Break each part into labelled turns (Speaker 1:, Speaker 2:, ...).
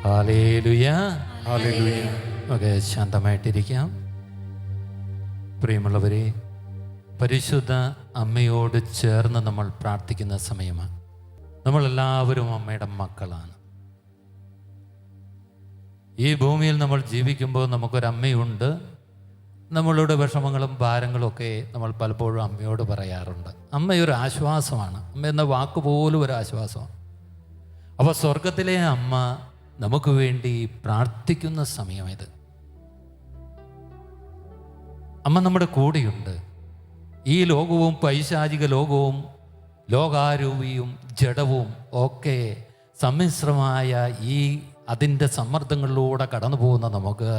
Speaker 1: Hallelujah.
Speaker 2: Hallelujah.
Speaker 1: Okay, ശാന്തമായിട്ടിരിക്കാം. പ്രിയമുള്ളവരെ, പരിശുദ്ധ അമ്മയോട് ചേർന്ന് നമ്മൾ പ്രാർത്ഥിക്കുന്ന സമയമാണ്. നമ്മളെല്ലാവരും അമ്മയുടെ മക്കളാണ്. ഈ ഭൂമിയിൽ നമ്മൾ ജീവിക്കുമ്പോൾ നമുക്കൊരമ്മയുണ്ട്. നമ്മളുടെ വിഷമങ്ങളും ഭാരങ്ങളും ഒക്കെ നമ്മൾ പലപ്പോഴും അമ്മയോട് പറയാറുണ്ട്. അമ്മയൊരു ആശ്വാസമാണ്. അമ്മ എന്ന വാക്ക് പോലും ഒരു ആശ്വാസമാണ്. അപ്പോൾ സ്വർഗത്തിലെ അമ്മ നമുക്ക് വേണ്ടി പ്രാർത്ഥിക്കുന്ന സമയമിത്. അമ്മ നമ്മുടെ കൂടെയുണ്ട്. ഈ ലോകവും പൈശാചിക ലോകവും ലോകാരൂപിയും ജഡവും ഒക്കെ സമ്മിശ്രമായ അതിൻ്റെ സമ്മർദ്ദങ്ങളിലൂടെ കടന്നു പോകുന്ന നമുക്ക്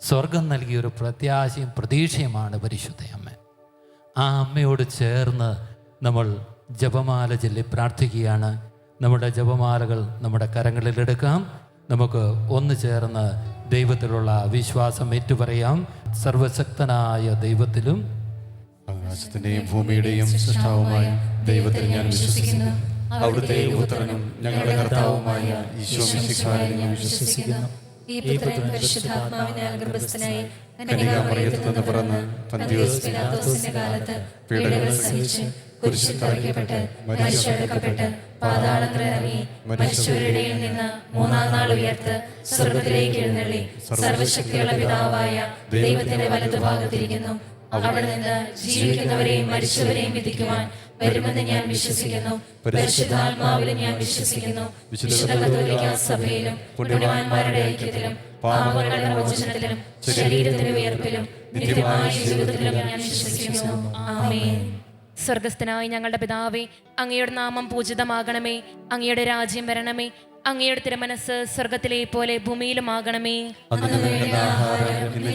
Speaker 1: സ്വർഗം നൽകിയൊരു പ്രത്യാശയും പ്രതീക്ഷയുമാണ് പരിശുദ്ധ അമ്മ. ആ അമ്മയോട് ചേർന്ന് നമ്മൾ ജപമാല ചൊല്ലി പ്രാർത്ഥിക്കുകയാണ്. നമ്മുടെ ജപമാലകൾ നമ്മുടെ കരങ്ങളിലെടുക്കാം. നമുക്ക് ഒന്ന് ചേർന്ന് ദൈവത്തിലുള്ള വിശ്വാസം ഏറ്റുപറയാം. സർവശക്തനായ ദൈവത്തിലും
Speaker 2: ആകാശത്തിന്റെയും ഭൂമിയുടെയും സൃഷ്ടാവുമായ ദൈവത്തിൽ ഞാൻ വിശ്വസിക്കുന്നു. അവിടുത്തെ പുത്രനും ഞങ്ങളുടെ കർത്താവുമായ ഈശോ മിശിഹായിൽ ഞാൻ വിശ്വസിക്കുന്നു.
Speaker 3: ഈ പുത്രൻ പരിശുദ്ധാത്മാവിനാൽ ഗർഭസ്ഥനായി
Speaker 2: കന്യകാമറിയത്തിൽ നിന്ന് പിറന്ന് പന്തിയോസ്
Speaker 3: പിലാത്തോസിന്റെ കാലത്ത്
Speaker 2: പീഡകൾ സഹിച്ച് കുരിശിൽ തറയ്ക്കപ്പെട്ട്
Speaker 3: മരിച്ചടക്കപ്പെട്ട് പാതാളത്തിൽ ഇറങ്ങി മരിച്ചവരുടെ ഇടയിൽ നിന്ന് മൂന്നാം നാൾ ഉയർത്ത് സ്വർഗ്ഗത്തിലേക്ക് എഴുന്നള്ളി സർവശക്തിയുള്ള പിതാവായ ദൈവത്തിന്റെ വലതുഭാഗത്തിരിക്കുന്നു. അവിടെ നിന്ന് ജീവിക്കുന്നവരെയും മരിച്ചവരെയും വിധിക്കുവാൻ വരുമെന്ന് ഞാൻ വിശ്വസിക്കുന്നു. പരിശുദ്ധാത്മാവിലും ഞാൻ വിശ്വസിക്കുന്നു. വിശുദ്ധ കത്തോലിക്കാ സഭയിലും പുണ്യവാന്മാരുടെ ഐക്യത്തിലും പാപങ്ങളുടെ മോചനത്തിലും ശരീരത്തിന്റെ ഉയർപ്പിലും നിത്യമായ ജീവിതത്തിലും ഞാൻ വിശ്വസിക്കുന്നു. ആമേൻ. സ്വർഗസ്ഥനായ ഞങ്ങളുടെ പിതാവേ, അങ്ങയുടെ നാമം പൂജിതമാകണമേ. അങ്ങയുടെ രാജ്യം വരണമേ. അങ്ങയുടെ തിരുമനസ് സ്വർഗത്തിലെ പോലെ ഭൂമിയിലുമാകണമേ.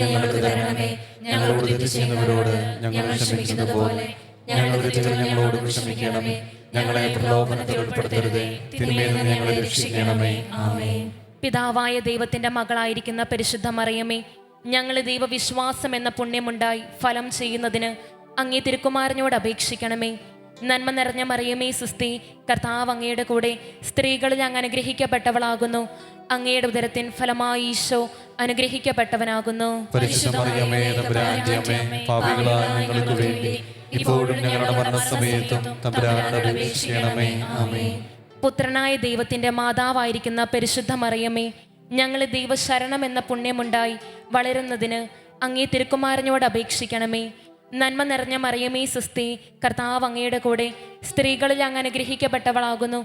Speaker 3: ഞങ്ങൾക്ക് തരണമേ. ഞങ്ങളോട് തെറ്റ് ചെയ്യുന്നവരോട് ഞങ്ങൾ ക്ഷമിക്കുന്നത് പോലെ ഞങ്ങളുടെ തെറ്റുകൾ ഞങ്ങളോട് ക്ഷമിക്കണമേ. ഞങ്ങളെ പ്രലോഭനത്തിൽ ഉൾപ്പെടുത്തരുതേ, തിന്മയിൽ നിന്ന് ഞങ്ങളെ രക്ഷിക്കണമേ. ആമേൻ. പിതാവായ ദൈവത്തിന്റെ മകളായിരിക്കുന്ന പരിശുദ്ധ മറിയമേ, ഞങ്ങളെ ദൈവവിശ്വാസം എന്ന പുണ്യമുണ്ടായി ഫലം ചെയ്യുന്നതിന് അങ്ങേ തിരുക്കുമാരനോട് അപേക്ഷിക്കണമേ. നന്മ നിറഞ്ഞ മറിയമേ സുസ്തി, കർത്താവ് അങ്ങയുടെ കൂടെ സ്ത്രീകളിൽ അങ്ങ് അനുഗ്രഹിക്കപ്പെട്ടവളാകുന്നു. അങ്ങയുടെ ഉദരത്തിൻ ഫലമായി ഈശോ അനുഗ്രഹിക്കപ്പെട്ടവനാകുന്നു.
Speaker 2: പരിശുദ്ധ മറിയമേ, തമ്പുരാന്റെ അമ്മേ, പാപികളായ ഞങ്ങൾക്ക് വേണ്ടി ഇപ്പോഴും ഞങ്ങളുടെ മരണസമയത്തും തമ്പുരാനോട് അപേക്ഷിക്കണമേ. ആമേൻ.
Speaker 3: പുത്രനായ ദൈവത്തിന്റെ മാതാവായിരിക്കുന്ന പരിശുദ്ധ മറിയമേ, ഞങ്ങളെ ദൈവശരണം എന്ന പുണ്യമുണ്ടായി വളരുന്നതിന് അങ്ങേ തിരുക്കുമാരനോട് അപേക്ഷിക്കണമേ. നന്മ നിറഞ്ഞ മറിയമേ സുസ്തി, കർത്താവ് അങ്ങയുടെ കൂടെ സ്ത്രീകളിൽ അങ്ങ് അനുഗ്രഹിക്കപ്പെട്ടവളാകുന്നു.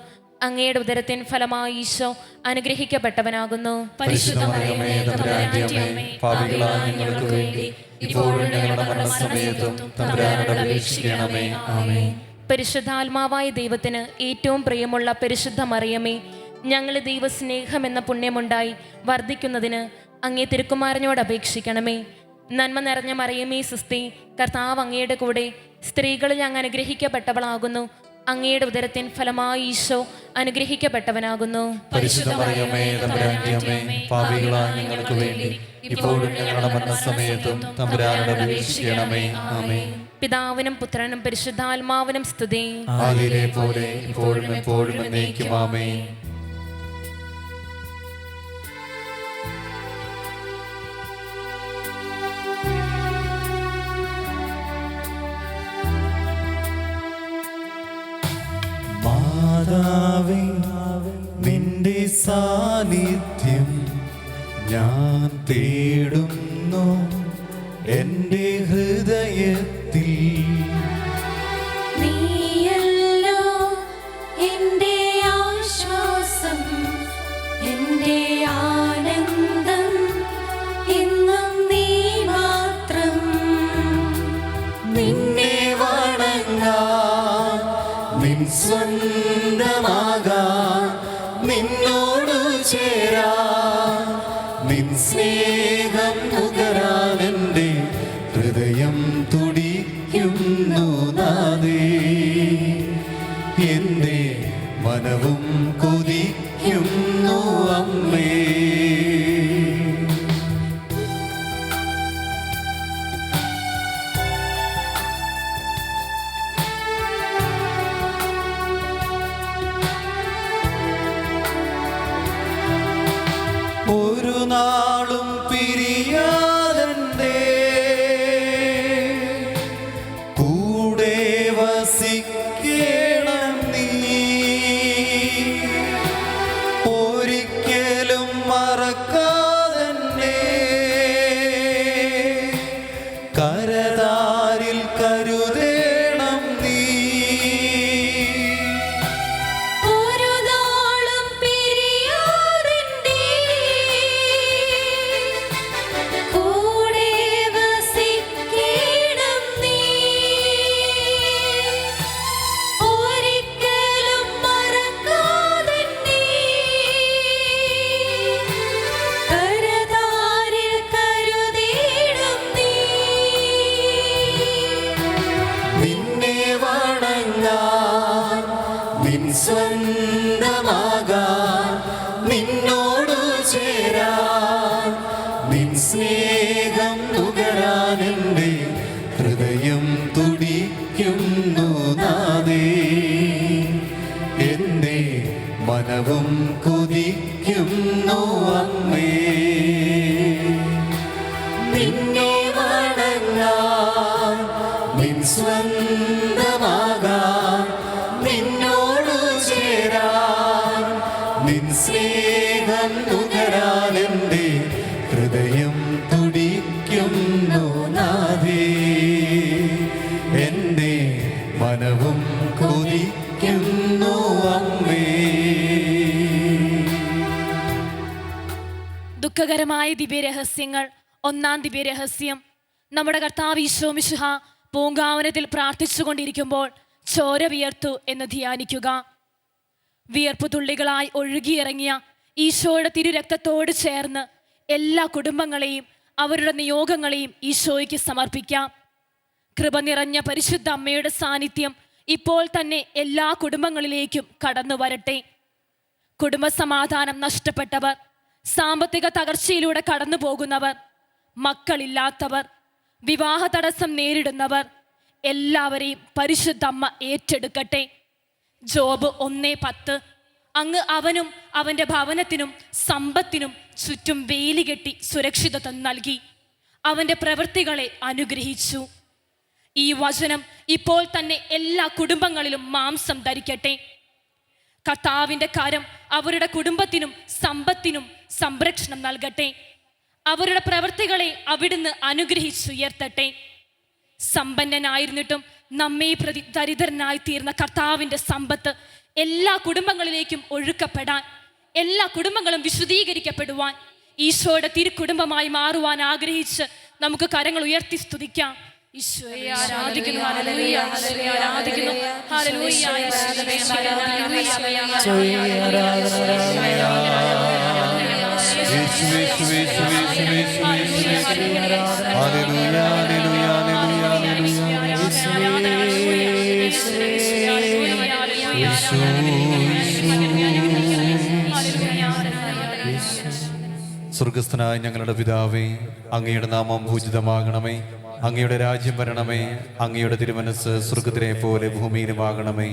Speaker 3: അങ്ങയുടെ ഉദരത്തിൻ ഫലമായി ഈശോ അനുഗ്രഹിക്കപ്പെട്ടവനാകുന്നു.
Speaker 2: പരിശുദ്ധ മറിയമേ, തമ്പുരാന്റെ അമ്മേ, പാപികളായ ഞങ്ങൾക്ക് വേണ്ടി ഇപ്പോഴും ഞങ്ങളുടെ മരണസമയത്തും തമ്പുരാനോട് അപേക്ഷിക്കണമേ. ആമേൻ.
Speaker 3: പരിശുദ്ധാത്മാവായ ദൈവത്തിന് ഏറ്റവും പ്രിയമുള്ള പരിശുദ്ധ മറിയമേ, ഞങ്ങളെ ദൈവസ്നേഹം എന്ന പുണ്യമുണ്ടായി വർദ്ധിക്കുന്നതിന് അങ്ങേ തിരുക്കുമാരനോട് അപേക്ഷിക്കണമേ. നന്മ നിറഞ്ഞ മറിയമേ സുസ്തി, കർത്താവ് അങ്ങയുടെ കൂടെ സ്ത്രീകളിൽ അങ്ങ് അനുഗ്രഹിക്കപ്പെട്ടവളാകുന്നു. അങ്ങയുടെ ഉദരത്തിൻ ഫലമായി ഈശോ അനുഗ്രഹിക്കപ്പെട്ടവനാകുന്നു.
Speaker 2: പരിശുദ്ധ മറിയമേ, തമ്പുരാന്റെ അമ്മേ, പാപികളായ ഞങ്ങൾക്ക് വേണ്ടി ഇപ്പോഴും ഞങ്ങളുടെ മരണസമയത്തും തമ്പുരാനോട് അപേക്ഷിക്കണമേ. ആമേൻ.
Speaker 3: പിതാവിനും പുത്രനും പരിശുദ്ധാത്മാവിനും സ്തുതി.
Speaker 2: ആദിയിലെ പോലെ ഇപ്പോഴും എപ്പോഴും എന്നേക്കും. ആമേൻ. മാതാവേ, നിന്റെ സാന്നിധ്യം ഞാൻ തേടുന്നു എൻ്റെ ഹൃദയത്തിൽ.
Speaker 4: നീയല്ലോ എൻ്റെ ആശ്വാസം, എൻ്റെ ആനന്ദം, എന്നും നീ മാത്രം.
Speaker 2: നിന്നെ വണങ്ങാൻ, നിൻ സ്വന്തമാകാൻ, നിന്നോടു ചേരാൻ, നിൻ സ്നേഹം നുകരാൻ എൻ്റെ ഹൃദയം തുടിക്കുന്നു നാദേ. എൻ്റെ മനവും കൊതിക്കുന്നു അമ്മേ. ചേരാൻ നിൻ സ്നേഹം നുകരാൻ എൻ്റെ ഹൃദയം തുടിക്കുന്നു നാദേ, എൻ്റെ മനവും കൊതിക്കുന്നു അമ്മേ. നിന്നെ വണങ്ങാൻ നിൻ സ്വന്തമാകാൻ നിന്നോടു ചേരാൻ നിൻ സ്നേഹം നുകരാൻ എൻ്റെ ഹൃദയം തുടിക്കുന്നു നാദേ, എൻ്റെ മനവും കൊതിക്കുന്നു അമ്മേ.
Speaker 5: ദുഃഖകരമായ ദിവ്യരഹസ്യങ്ങൾ. ഒന്നാം ദിവ്യരഹസ്യം, നമ്മുടെ കർത്താവ് ഈശോ മിശിഹ പൂങ്കാവനത്തിൽ പ്രാർത്ഥിച്ചുകൊണ്ടിരിക്കുമ്പോൾ ചോര വിയർത്തു എന്ന് ധ്യാനിക്കുക. വിയർപ്പു തുള്ളികളായി ഒഴുകിയിറങ്ങിയ ഈശോയുടെ തിരുരക്തത്തോട് ചേർന്ന് എല്ലാ കുടുംബങ്ങളെയും അവരുടെ നിയോഗങ്ങളെയും ഈശോയ്ക്ക് സമർപ്പിക്കാം. കൃപ നിറഞ്ഞ പരിശുദ്ധ അമ്മയുടെ സാന്നിധ്യം ഇപ്പോൾ തന്നെ എല്ലാ കുടുംബങ്ങളിലേക്കും കടന്നു വരട്ടെ. കുടുംബസമാധാനം നഷ്ടപ്പെട്ടവർ, സാമ്പത്തിക തകർച്ചയിലൂടെ കടന്നു പോകുന്നവർ, മക്കളില്ലാത്തവർ, വിവാഹ തടസ്സം നേരിടുന്നവർ എല്ലാവരെയും പരിശുദ്ധ അമ്മ ഏറ്റെടുക്കട്ടെ. ജോബ് 1:10, അങ്ങ് അവനും അവൻ്റെ ഭവനത്തിനും സമ്പത്തിനും ചുറ്റും വേലി കെട്ടി സുരക്ഷിതത്വം നൽകി, അവൻ്റെ പ്രവൃത്തികളെ അനുഗ്രഹിച്ചു. ഈ വചനം ഇപ്പോൾ തന്നെ എല്ലാ കുടുംബങ്ങളിലും മാംസം ധരിക്കട്ടെ. കർത്താവിൻ്റെ കരം അവരുടെ കുടുംബത്തിനും സമ്പത്തിനും സംരക്ഷണം നൽകട്ടെ. അവരുടെ പ്രവൃത്തികളെ അവിടുന്ന് അനുഗ്രഹിച്ചുയർത്തട്ടെ. സമ്പന്നനായിരുന്നിട്ടും നമ്മെ പ്രതി ദരിദ്രനായി തീർന്ന കർത്താവിൻ്റെ സമ്പത്ത് എല്ലാ കുടുംബങ്ങളിലേക്കും ഒഴുക്കപ്പെടാൻ, എല്ലാ കുടുംബങ്ങളും വിശുദ്ധീകരിക്കപ്പെടുവാൻ, ഈശോയുടെ തിരുക്കുടുംബമായി മാറുവാൻ ആഗ്രഹിച്ച് നമുക്ക് കരങ്ങൾ ഉയർത്തി സ്തുതിക്കാം. ഈശോയെ ആരാധിക്കുന്നു, ഹല്ലേലൂയ, ഈശോയെ ആരാധിക്കുന്നു, ഹല്ലേലൂയ, ഈശോയെ
Speaker 2: സ്വർഗസ്ഥനായ ഞങ്ങളുടെ പിതാവേ, അങ്ങയുടെ നാമം പൂജിതമാകണമേ, അങ്ങയുടെ രാജ്യം വരണമേ, അങ്ങയുടെ തിരുമനസ് സ്വർഗത്തിലെ പോലെ ഭൂമിയിലുമാകണമേ.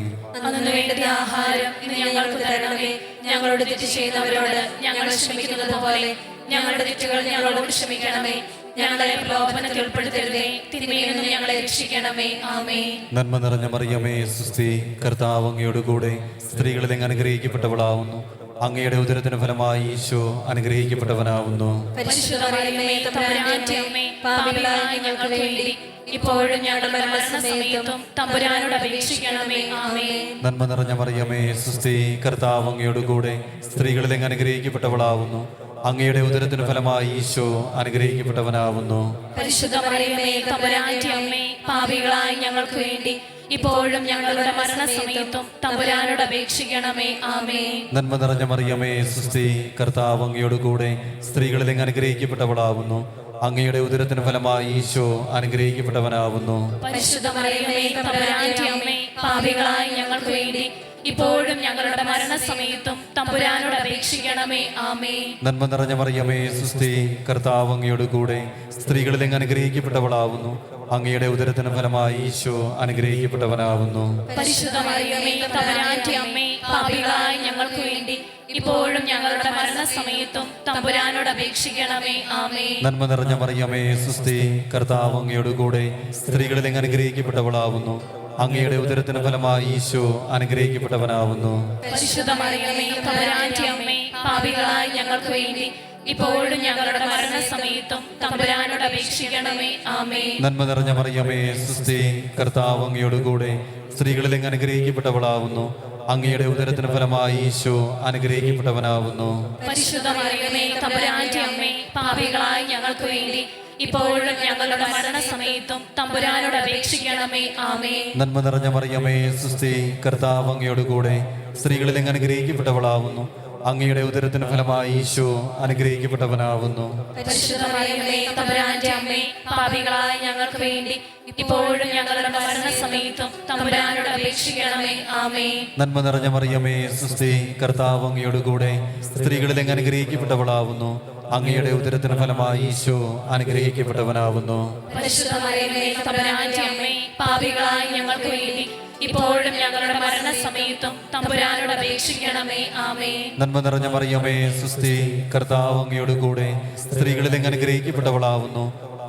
Speaker 4: അന്നു വേണ്ടുന്ന ആഹാരം ഇന്ന് ഞങ്ങൾക്ക് തരണമേ. ഞങ്ങളോട് തെറ്റ് ചെയ്യുന്നവരോട് ഞങ്ങൾ ക്ഷമിക്കുന്നത് പോലെ ഞങ്ങളുടെ തെറ്റുകൾ ഞങ്ങളോട് ക്ഷമിക്കണമേ. ഞങ്ങളെ പ്രലോഭനത്തിൽ ഉൾപ്പെടുത്തരുതേ, തിന്മയിൽ നിന്ന് ഞങ്ങളെ രക്ഷിക്കണമേ. ആമേൻ.
Speaker 2: നന്മ നിറഞ്ഞ മറിയമേ, സുസ്തി, കർത്താവ് അങ്ങയോട് കൂടെ സ്ത്രീകളിൽ അങ്ങ് അനുഗ്രഹിക്കപ്പെട്ടവളാവുന്നു. അങ്ങയുടെ ഉദരത്തിന് ഫലമായി ഈശോ അനുഗ്രഹിക്കപ്പെട്ടവനാവുന്നു.
Speaker 4: പരിശുദ്ധ മറിയമേ, തമ്പുരാന്റെ അമ്മേ, പാപികളായ ഞങ്ങൾക്ക് വേണ്ടി ഇപ്പോഴും ഞങ്ങളുടെ മരണസമയത്തും തമ്പുരാനോട് അപേക്ഷിക്കണമേ. ആമേൻ.
Speaker 2: നന്മ നിറഞ്ഞ മറിയമേ, സുസ്തി, കർത്താവ് അങ്ങയോട് കൂടെ സ്ത്രീകളിൽ അങ്ങ് അനുഗ്രഹിക്കപ്പെട്ടവളാവുന്നു. അങ്ങയുടെ ഉദരത്തിന് ഫലമായി ഈശോ അനുഗ്രഹിക്കപ്പെട്ടവനാവുന്നു.
Speaker 4: പരിശുദ്ധ മറിയമേ, തമ്പുരാന്റെ അമ്മേ, പാപികളായ ഞങ്ങൾക്ക് വേണ്ടി ഇപ്പോഴും ഞങ്ങളുടെ മരണസമയത്തും തമ്പുരാനോട് അപേക്ഷിക്കണമേ. ആമേൻ.
Speaker 2: നന്മ നിറഞ്ഞ മറിയമേ, സുസ്തി, കർത്താവ് അങ്ങയോട് കൂടെ സ്ത്രീകളിൽ അങ്ങ് അനുഗ്രഹിക്കപ്പെട്ടവളാവുന്നു. അങ്ങയുടെ ഉദരത്തിന് ഫലമായി ഈശോ അനുഗ്രഹിക്കപ്പെട്ടവനാവുന്നു.
Speaker 4: പരിശുദ്ധ മറിയമേ, തമ്പുരാന്റെ അമ്മേ, പാപികളായ ഞങ്ങൾക്ക് വേണ്ടി ഇപ്പോഴും ഞങ്ങളുടെ മരണസമയത്തും തമ്പുരാനോട് അപേക്ഷിക്കണമേ. ആമേൻ.
Speaker 2: നന്മ നിറഞ്ഞ മറിയമേ, സുസ്തി, കർത്താവ് അങ്ങയോട് കൂടെ സ്ത്രീകളിൽ അങ്ങ് അനുഗ്രഹിക്കപ്പെട്ടവളാവുന്നു. അങ്ങയുടെ ഉദരത്തിന് ഫലമായി ഈശോ അനുഗ്രഹിക്കപ്പെട്ടവനാവുന്നു.
Speaker 4: പരിശുദ്ധ മറിയമേ, തമ്പുരാന്റെ അമ്മേ, പാപികളായ ഞങ്ങൾക്ക് വേണ്ടി ഇപ്പോഴും ഞങ്ങളുടെ മരണസമയത്തും തമ്പുരാനോട് അപേക്ഷിക്കണമേ. ആമേൻ.
Speaker 2: നന്മ നിറഞ്ഞ മറിയമേ, സുസ്തി, കർത്താവ് അങ്ങയോട് കൂടെ സ്ത്രീകളിൽ അങ്ങ് അനുഗ്രഹിക്കപ്പെട്ടവളാവുന്നു. അങ്ങയുടെ ഉദരത്തിന് ഫലമായി ഈശോ അനുഗ്രഹിക്കപ്പെട്ടവനാവുന്നു.
Speaker 4: പരിശുദ്ധ മറിയമേ, തമ്പുരാന്റെ അമ്മേ, പാപികളായ ഞങ്ങൾക്ക് വേണ്ടി ഇപ്പോഴും ഞങ്ങളുടെ മരണസമയത്തും തമ്പുരാനോട് അപേക്ഷിക്കണമേ. ആമേൻ.
Speaker 2: നന്മ നിറഞ്ഞ മറിയമേ, സുസ്തി, കർത്താവ് അങ്ങയോട് കൂടെ സ്ത്രീകളിൽ അങ്ങ് അനുഗ്രഹിക്കപ്പെട്ടവളാവുന്നു. അങ്ങയുടെ ഉദരത്തിന് ഫലമായി ഈശോ അനുഗ്രഹിക്കപ്പെട്ടവനാവുന്നു.
Speaker 4: പരിശുദ്ധ മറിയമേ, തമ്പുരാന്റെ അമ്മേ, പാപികളായ ഞങ്ങൾക്ക് വേണ്ടി ഇപ്പോഴും ഞങ്ങളുടെ മരണസമയത്തും തമ്പുരാനോട് അപേക്ഷിക്കണമേ. ആമേൻ.
Speaker 2: നന്മ നിറഞ്ഞ മറിയമേ, സുസ്തി, കർത്താവ് അങ്ങയോട് കൂടെ സ്ത്രീകളിൽ അങ്ങ് അനുഗ്രഹിക്കപ്പെട്ടവളാവുന്നു. അങ്ങയുടെ ഉദരത്തിന് ഫലമായി ഈശോ അനുഗ്രഹിക്കപ്പെട്ടവനാവുന്നു.
Speaker 4: പരിശുദ്ധ മറിയമേ തമ്പുരാന്റെ അമ്മേ, പാപികളായ ഞങ്ങൾക്ക് വേണ്ടി ഇപ്പോഴും ഞങ്ങളുടെ മരണസമയത്തും തമ്പുരാനോട് അപേക്ഷിക്കണമേ. ആമേൻ.
Speaker 2: നന്മ നിറഞ്ഞ മറിയമേ സുസ്തി, കർത്താവ് അങ്ങയോട് കൂടെ സ്ത്രീകളിൽ അങ്ങ് അനുഗ്രഹിക്കപ്പെട്ടവളാവുന്നു. അങ്ങയുടെ ഉദരത്തിന് ഫലമായി ഈശോ അനുഗ്രഹിക്കപ്പെട്ടവനാവുന്നു.
Speaker 4: പരിശുദ്ധ മറിയമേ തമ്പുരാന്റെ അമ്മേ, പാപികളായ ഞങ്ങൾക്ക് വേണ്ടി ഇപ്പോഴും ഞങ്ങളുടെ മരണസമയത്തും തമ്പുരാനോട് അപേക്ഷിക്കണമേ. ആമേൻ.
Speaker 2: നന്മ നിറഞ്ഞ മറിയമേ സുസ്തി, കർത്താവ് അങ്ങയോട് കൂടെ സ്ത്രീകളിൽ അങ്ങ് അനുഗ്രഹിക്കപ്പെട്ടവളാവുന്നു.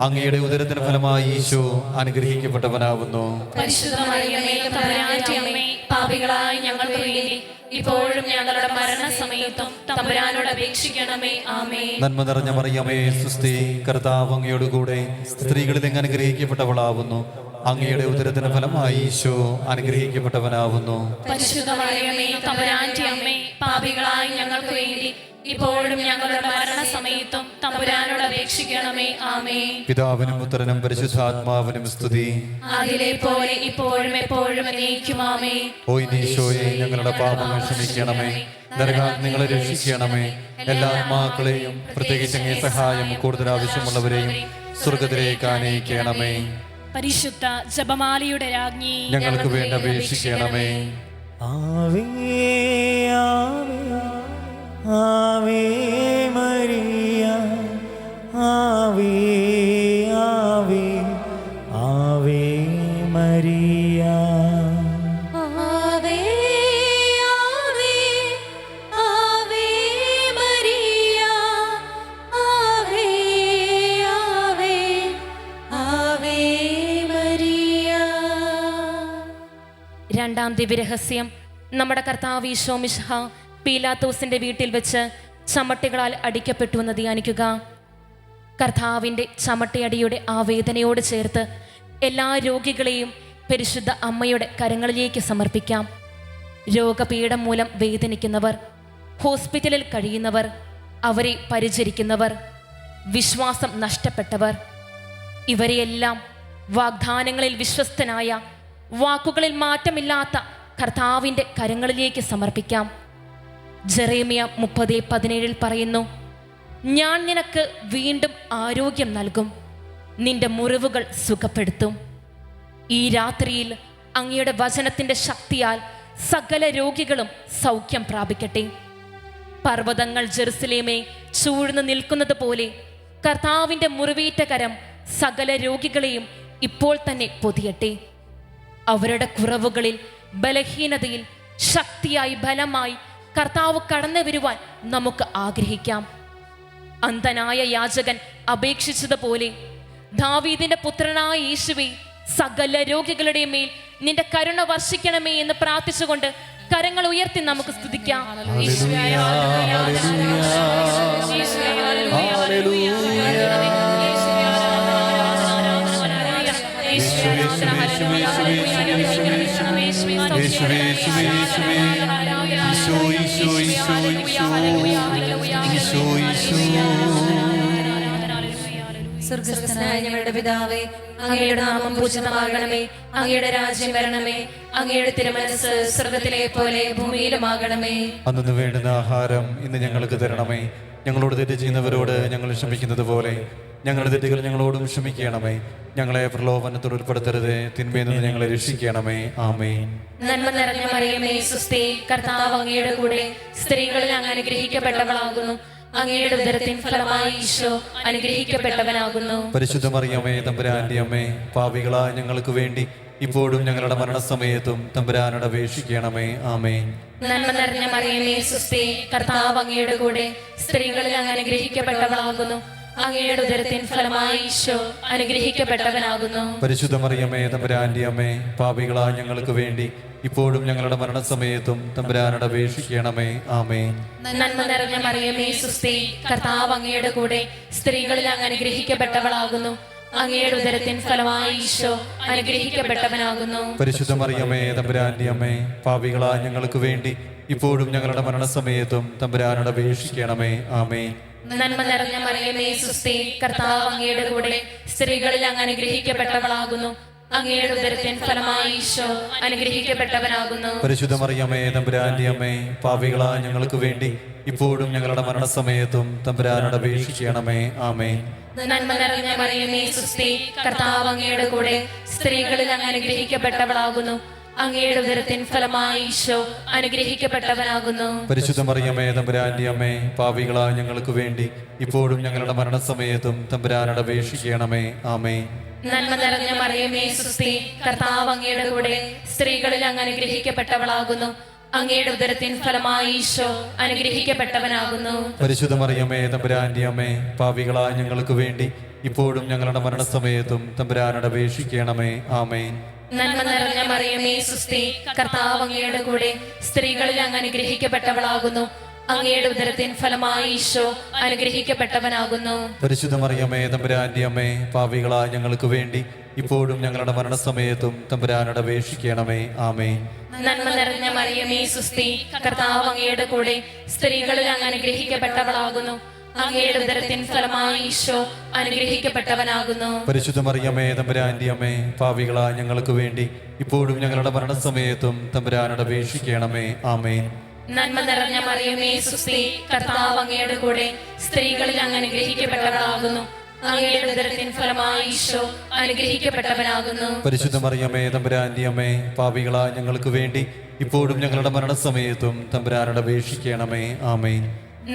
Speaker 2: അങ്ങയുടെ ഉദരത്തിന് ഫലമായി ഈശോ അനുഗ്രഹിക്കപ്പെട്ടവനാവുന്നു.
Speaker 4: പരിശുദ്ധ മറിയമേ തമ്പുരാന്റെ അമ്മേ, പാപികളായ ഞങ്ങൾക്ക് വേണ്ടി ഇപ്പോഴും ഞങ്ങളുടെ മരണസമയത്തും തമ്പുരാനോട് അപേക്ഷിക്കണമേ. ആമേൻ.
Speaker 2: നന്മ നിറഞ്ഞ മറിയമേ സുസ്തി, കർത്താവ് അങ്ങയോട് കൂടെ സ്ത്രീകളിൽ അങ്ങ് അനുഗ്രഹിക്കപ്പെട്ടവളാവുന്നു. അങ്ങയുടെ ഉദരത്തിന് ഫലമായി ഈശോ അനുഗ്രഹിക്കപ്പെട്ടവനാവുന്നു.
Speaker 4: പരിശുദ്ധ മറിയമേ തമ്പുരാന്റെ അമ്മേ, പാപികളായ ഞങ്ങൾക്ക് വേണ്ടി ഇപ്പോഴും ഞങ്ങളുടെ മരണസമയത്തും തമ്പുരാനോട് അപേക്ഷിക്കണമേ. ആമേൻ.
Speaker 2: പിതാവിനും പുത്രനും പരിശുദ്ധാത്മാവിനും സ്തുതി.
Speaker 4: അതിലെ പോലെ ഇപ്പോഴും എപ്പോഴും എന്നേക്കും. ആമേൻ.
Speaker 2: ഓ ഈശോയെ, ഞങ്ങളുടെ പാപങ്ങൾ ക്ഷമിക്കണമേ, നരകാഗ്നികളെ രക്ഷിക്കണമേ. എല്ലാ ആത്മാക്കളെയും പ്രത്യേകിച്ച് അങ്ങേ സഹായം കൂടുതൽ ആവശ്യമുള്ളവരെയും സ്വർഗ്ഗത്തിലേക്ക് ആനയിക്കണമേ.
Speaker 5: പരിശുദ്ധ ജപമാലയുടെ രാജ്ഞി,
Speaker 2: ഞങ്ങൾക്ക് വേണ്ടി അപേക്ഷിക്കണമേ.
Speaker 6: ആവേ ആവേ ആവേ മരിയ, ആവേ ആവേ ആവേ മരിയ.
Speaker 3: ആവേ ആവേ ആവേ മരിയ, ആവേ ആവേ ആവേ മരിയ.
Speaker 7: രണ്ടാം ദിവ്യരഹസ്യം, നമ്മുടെ കർത്താവ് ഈശോ മിശിഹ പീലാത്തോസിന്റെ വീട്ടിൽ വെച്ച് ചമ്മട്ടികളാൽ അടിക്കപ്പെട്ടുവെന്ന് ധ്യാനിക്കുക. കർത്താവിൻ്റെ ചമ്മട്ടിയടിയുടെ ആ വേദനയോട് ചേർത്ത് എല്ലാ രോഗികളെയും പരിശുദ്ധ അമ്മയുടെ കരങ്ങളിലേക്ക് സമർപ്പിക്കാം. രോഗപീഠം മൂലം വേദനിക്കുന്നവർ, ഹോസ്പിറ്റലിൽ കഴിയുന്നവർ, അവരെ പരിചരിക്കുന്നവർ, വിശ്വാസം നഷ്ടപ്പെട്ടവർ, ഇവരെയെല്ലാം വാഗ്ദാനങ്ങളിൽ വിശ്വസ്തനായ, വാക്കുകളിൽ മാറ്റമില്ലാത്ത കർത്താവിൻ്റെ കരങ്ങളിലേക്ക് സമർപ്പിക്കാം. ജെറേമിയ 30:17 പറയുന്നു, ഞാൻ നിനക്ക് വീണ്ടും ആരോഗ്യം നൽകും, നിന്റെ മുറിവുകൾ സുഖപ്പെടുത്തും. ഈ രാത്രിയിൽ അങ്ങയുടെ വചനത്തിൻ്റെ ശക്തിയാൽ സകല രോഗികളും സൗഖ്യം പ്രാപിക്കട്ടെ. പർവ്വതങ്ങൾ ജെറുസലേമെ ചൂഴ്ന്നു നിൽക്കുന്നത് പോലെ കർത്താവിൻ്റെ മുറിവേറ്റ കരം സകല രോഗികളെയും ഇപ്പോൾ തന്നെ പൊതിയട്ടെ. അവരുടെ കുറവുകളിൽ, ബലഹീനതയിൽ ശക്തിയായി, ബലമായി കർത്താവ് കടന്നു വരുവാൻ നമുക്ക് ആഗ്രഹിക്കാം. അന്ധനായ യാചകൻ അപേക്ഷിച്ചതുപോലെ ദാവീദിന്റെ പുത്രനായ യേശുവേ, സകല രോഗികളുടെ മേൽ നിന്റെ കരുണ വർഷിക്കണമേ എന്ന് പ്രാർത്ഥിച്ചുകൊണ്ട് കരങ്ങൾ ഉയർത്തി നമുക്ക് സ്തുതിക്കാം.
Speaker 4: സ്വർഗ്ഗസ്ഥനായ ഞങ്ങളുടെ പിതാവേ, അങ്ങയുടെ നാമം പൂജിതമാകണമേ. അങ്ങയുടെ രാജ്യം വരണമേ. അങ്ങയുടെ തിരുമനസ്സ് സ്വർഗ്ഗത്തിലെ പോലെ ഭൂമിയിലുമാകണമേ.
Speaker 2: അന്നു വേണ്ടുന്ന ആഹാരം ഇന്ന് ഞങ്ങൾക്ക് തരണമേ. ഞങ്ങളോട് തെറ്റ് ചെയ്യുന്നവരോട് ഞങ്ങൾ ക്ഷമിക്കുന്നത് പോലെ ഞങ്ങളുടെ തെറ്റുകൾ ഞങ്ങളോടും ക്ഷമിക്കണമേ. ഞങ്ങളെ പ്രലോഭനത്തിൽ ഉൾപ്പെടുത്തരുത്, തിന്മയിൽ നിന്ന് ഞങ്ങളെ രക്ഷിക്കണമേ. ആമേൻ.
Speaker 4: നന്മ നിറഞ്ഞ മറിയമേ സുസ്തി, കർത്താവ് അങ്ങയുടെ കൂടെ സ്ത്രീകളിൽ അങ്ങ് അനുഗ്രഹിക്കപ്പെട്ടവളാകുന്നു. അങ്ങയുടെ ഉദരത്തിൻ ഫലമായി ഈശോ അനുഗ്രഹിക്കപ്പെട്ടവനാകുന്നു.
Speaker 2: പരിശുദ്ധ മറിയമേ തമ്പുരാന്റെ അമ്മേ, പാപികളായ ഞങ്ങൾക്ക് വേണ്ടി ഇപ്പോഴും ഞങ്ങളുടെ മരണസമയത്തും തമ്പുരാനോട് അപേക്ഷിക്കണമേ. ആമേൻ.
Speaker 4: നന്മ നിറഞ്ഞ മറിയമേ സുസ്തി, കർത്താവ് അങ്ങയുടെ കൂടെ സ്ത്രീകളിൽ അങ്ങ് അനുഗ്രഹിക്കപ്പെട്ടവളാകുന്നു. അങ്ങയുടെ ഉദരത്തിൻ ഫലമായി ഈശോ അനുഗ്രഹിക്കപ്പെട്ടവനാകുന്നു.
Speaker 2: പരിശുദ്ധ മറിയമേ തമ്പുരാന്റെ അമ്മേ, പാപികളായ ഞങ്ങൾക്ക് വേണ്ടി ഇപ്പോഴും ഞങ്ങളുടെ മരണസമയത്തും തമ്പുരാനോട് അപേക്ഷിക്കണമേ. ആമേൻ.
Speaker 4: നന്മ നിറഞ്ഞ മറിയമേ സുസ്തി, കർത്താവ് അങ്ങയുടെ കൂടെ സ്ത്രീകളിൽ അങ്ങ് അനുഗ്രഹിക്കപ്പെട്ടവളാകുന്നു. അങ്ങയുടെ ഉദരത്തിൻ ഫലമായി ഈശോ അനുഗ്രഹിക്കപ്പെട്ടവനാകുന്നു.
Speaker 2: പരിശുദ്ധ മറിയമേ തമ്പുരാന്റെ അമ്മേ, പാപികളായ ഞങ്ങൾക്ക് വേണ്ടി ഇപ്പോഴും ഞങ്ങളുടെ മരണസമയത്തും തമ്പുരാനോട് അപേക്ഷിക്കണമേ. ആമേൻ.
Speaker 4: നന്മ നിറഞ്ഞ മറിയമേ സുസ്തി, കർത്താവ് അങ്ങയുടെ കൂടെ സ്ത്രീകളിൽ അങ്ങ് അനുഗ്രഹിക്കപ്പെട്ടവളാകുന്നു. അങ്ങയുടെ ഉദരത്തിൻ ഫലമായി ഈശോ അനുഗ്രഹിക്കപ്പെട്ടവനാകുന്നു.
Speaker 2: പരിശുദ്ധ മറിയമേ തമ്പുരാന്റെ അമ്മേ, പാപികളായ ഞങ്ങൾക്ക് വേണ്ടി ഇപ്പോഴും ഞങ്ങളുടെ മരണസമയത്തും തമ്പുരാനോട് അപേക്ഷിക്കണമേ. ആമേൻ.
Speaker 7: നന്മ നിറഞ്ഞ മറിയമേ സുസ്തി, കർത്താവ് അങ്ങയുടെ കൂടെ സ്ത്രീകളിൽ അങ്ങ് അനുഗ്രഹിക്കപ്പെട്ടവളാകുന്നു. അങ്ങയുടെ ഉദരത്തിൻ ഫലമായി ഈശോ അനുഗ്രഹിക്കപ്പെട്ടവനാകുന്നു.
Speaker 2: പരിശുദ്ധ മറിയമേ തമ്പുരാന്റെ അമ്മേ, പാപികളായ ഞങ്ങൾക്ക് വേണ്ടി ഇപ്പോഴും ഞങ്ങളുടെ മരണസമയത്തും തമ്പുരാനോട് അപേക്ഷിക്കണമേ. ആമേൻ.
Speaker 7: നന്മ നിറഞ്ഞ മറിയമേ സുസ്തി, കർത്താവ് അങ്ങയുടെ കൂടെ സ്ത്രീകളിൽ അങ്ങ് അനുഗ്രഹിക്കപ്പെട്ടവളാകുന്നു. അങ്ങയുടെ ഉദരത്തിൻ ഫലമായി ഈശോ അനുഗ്രഹിക്കപ്പെട്ടവനാകുന്നു.
Speaker 2: പരിശുദ്ധ മറിയമേ തമ്പുരാന്റെ അമ്മേ, പാപികളായ ഞങ്ങൾക്ക് വേണ്ടി ഇപ്പോഴും ഞങ്ങളുടെ മരണസമയത്തും തമ്പുരാനോട് അപേക്ഷിക്കണമേ. ആമേൻ.
Speaker 7: നന്മ നിറഞ്ഞ മറിയമേ സുസ്തി, കർത്താവ് അങ്ങയുടെ കൂടെ സ്ത്രീകളിൽ അങ്ങ് അനുഗ്രഹിക്കപ്പെട്ടവളാകുന്നു. അങ്ങയുടെ ഉദരത്തിൻ ഫലമായി ഈശോ അനുഗ്രഹിക്കപ്പെട്ടവനാകുന്നു.
Speaker 2: പരിശുദ്ധ മറിയമേ തമ്പുരാന്റെ അമ്മേ, പാപികളായ ഞങ്ങൾക്ക് വേണ്ടി ഇപ്പോഴും ഞങ്ങളുടെ മരണസമയത്തും തമ്പുരാനോട് അപേക്ഷിക്കണമേ. ആമേൻ.
Speaker 7: നന്മ നിറഞ്ഞ മറിയമേ സുസ്തി, കർത്താവ് അങ്ങയുടെ കൂടെ സ്ത്രീകളിൽ അങ്ങ് അനുഗ്രഹിക്കപ്പെട്ടവളാകുന്നു. അങ്ങയുടെ ഉദരത്തിൻ ഫലമായി ഈശോ അനുഗ്രഹിക്കപ്പെട്ടവനാകുന്നു.
Speaker 2: പരിശുദ്ധ മറിയമേ തമ്പുരാന്റെ അമ്മേ, പാപികളായ ഞങ്ങൾക്ക് വേണ്ടി ഇപ്പോഴും ഞങ്ങളുടെ മരണസമയത്തും തമ്പുരാനോട് അപേക്ഷിക്കണമേ. ആമേൻ.
Speaker 7: നന്മ നിറഞ്ഞ മറിയമേ സുസ്തി, കർത്താവ് അങ്ങയുടെ കൂടെ സ്ത്രീകളിൽ അങ്ങ് അനുഗ്രഹിക്കപ്പെട്ടവളാകുന്നു. അങ്ങയുടെ ഉദരത്തിൻ ഫലമായി ഈശോ അനുഗ്രഹിക്കപ്പെട്ടവനാകുന്നു.
Speaker 2: പരിശുദ്ധ മറിയമേ തമ്പുരാന്റെ അമ്മേ, പാപികളായ ഞങ്ങൾക്ക് വേണ്ടി ഇപ്പോഴും ഞങ്ങളുടെ മരണസമയത്തും തമ്പുരാനോട് അപേക്ഷിക്കണമേ. ആമേൻ.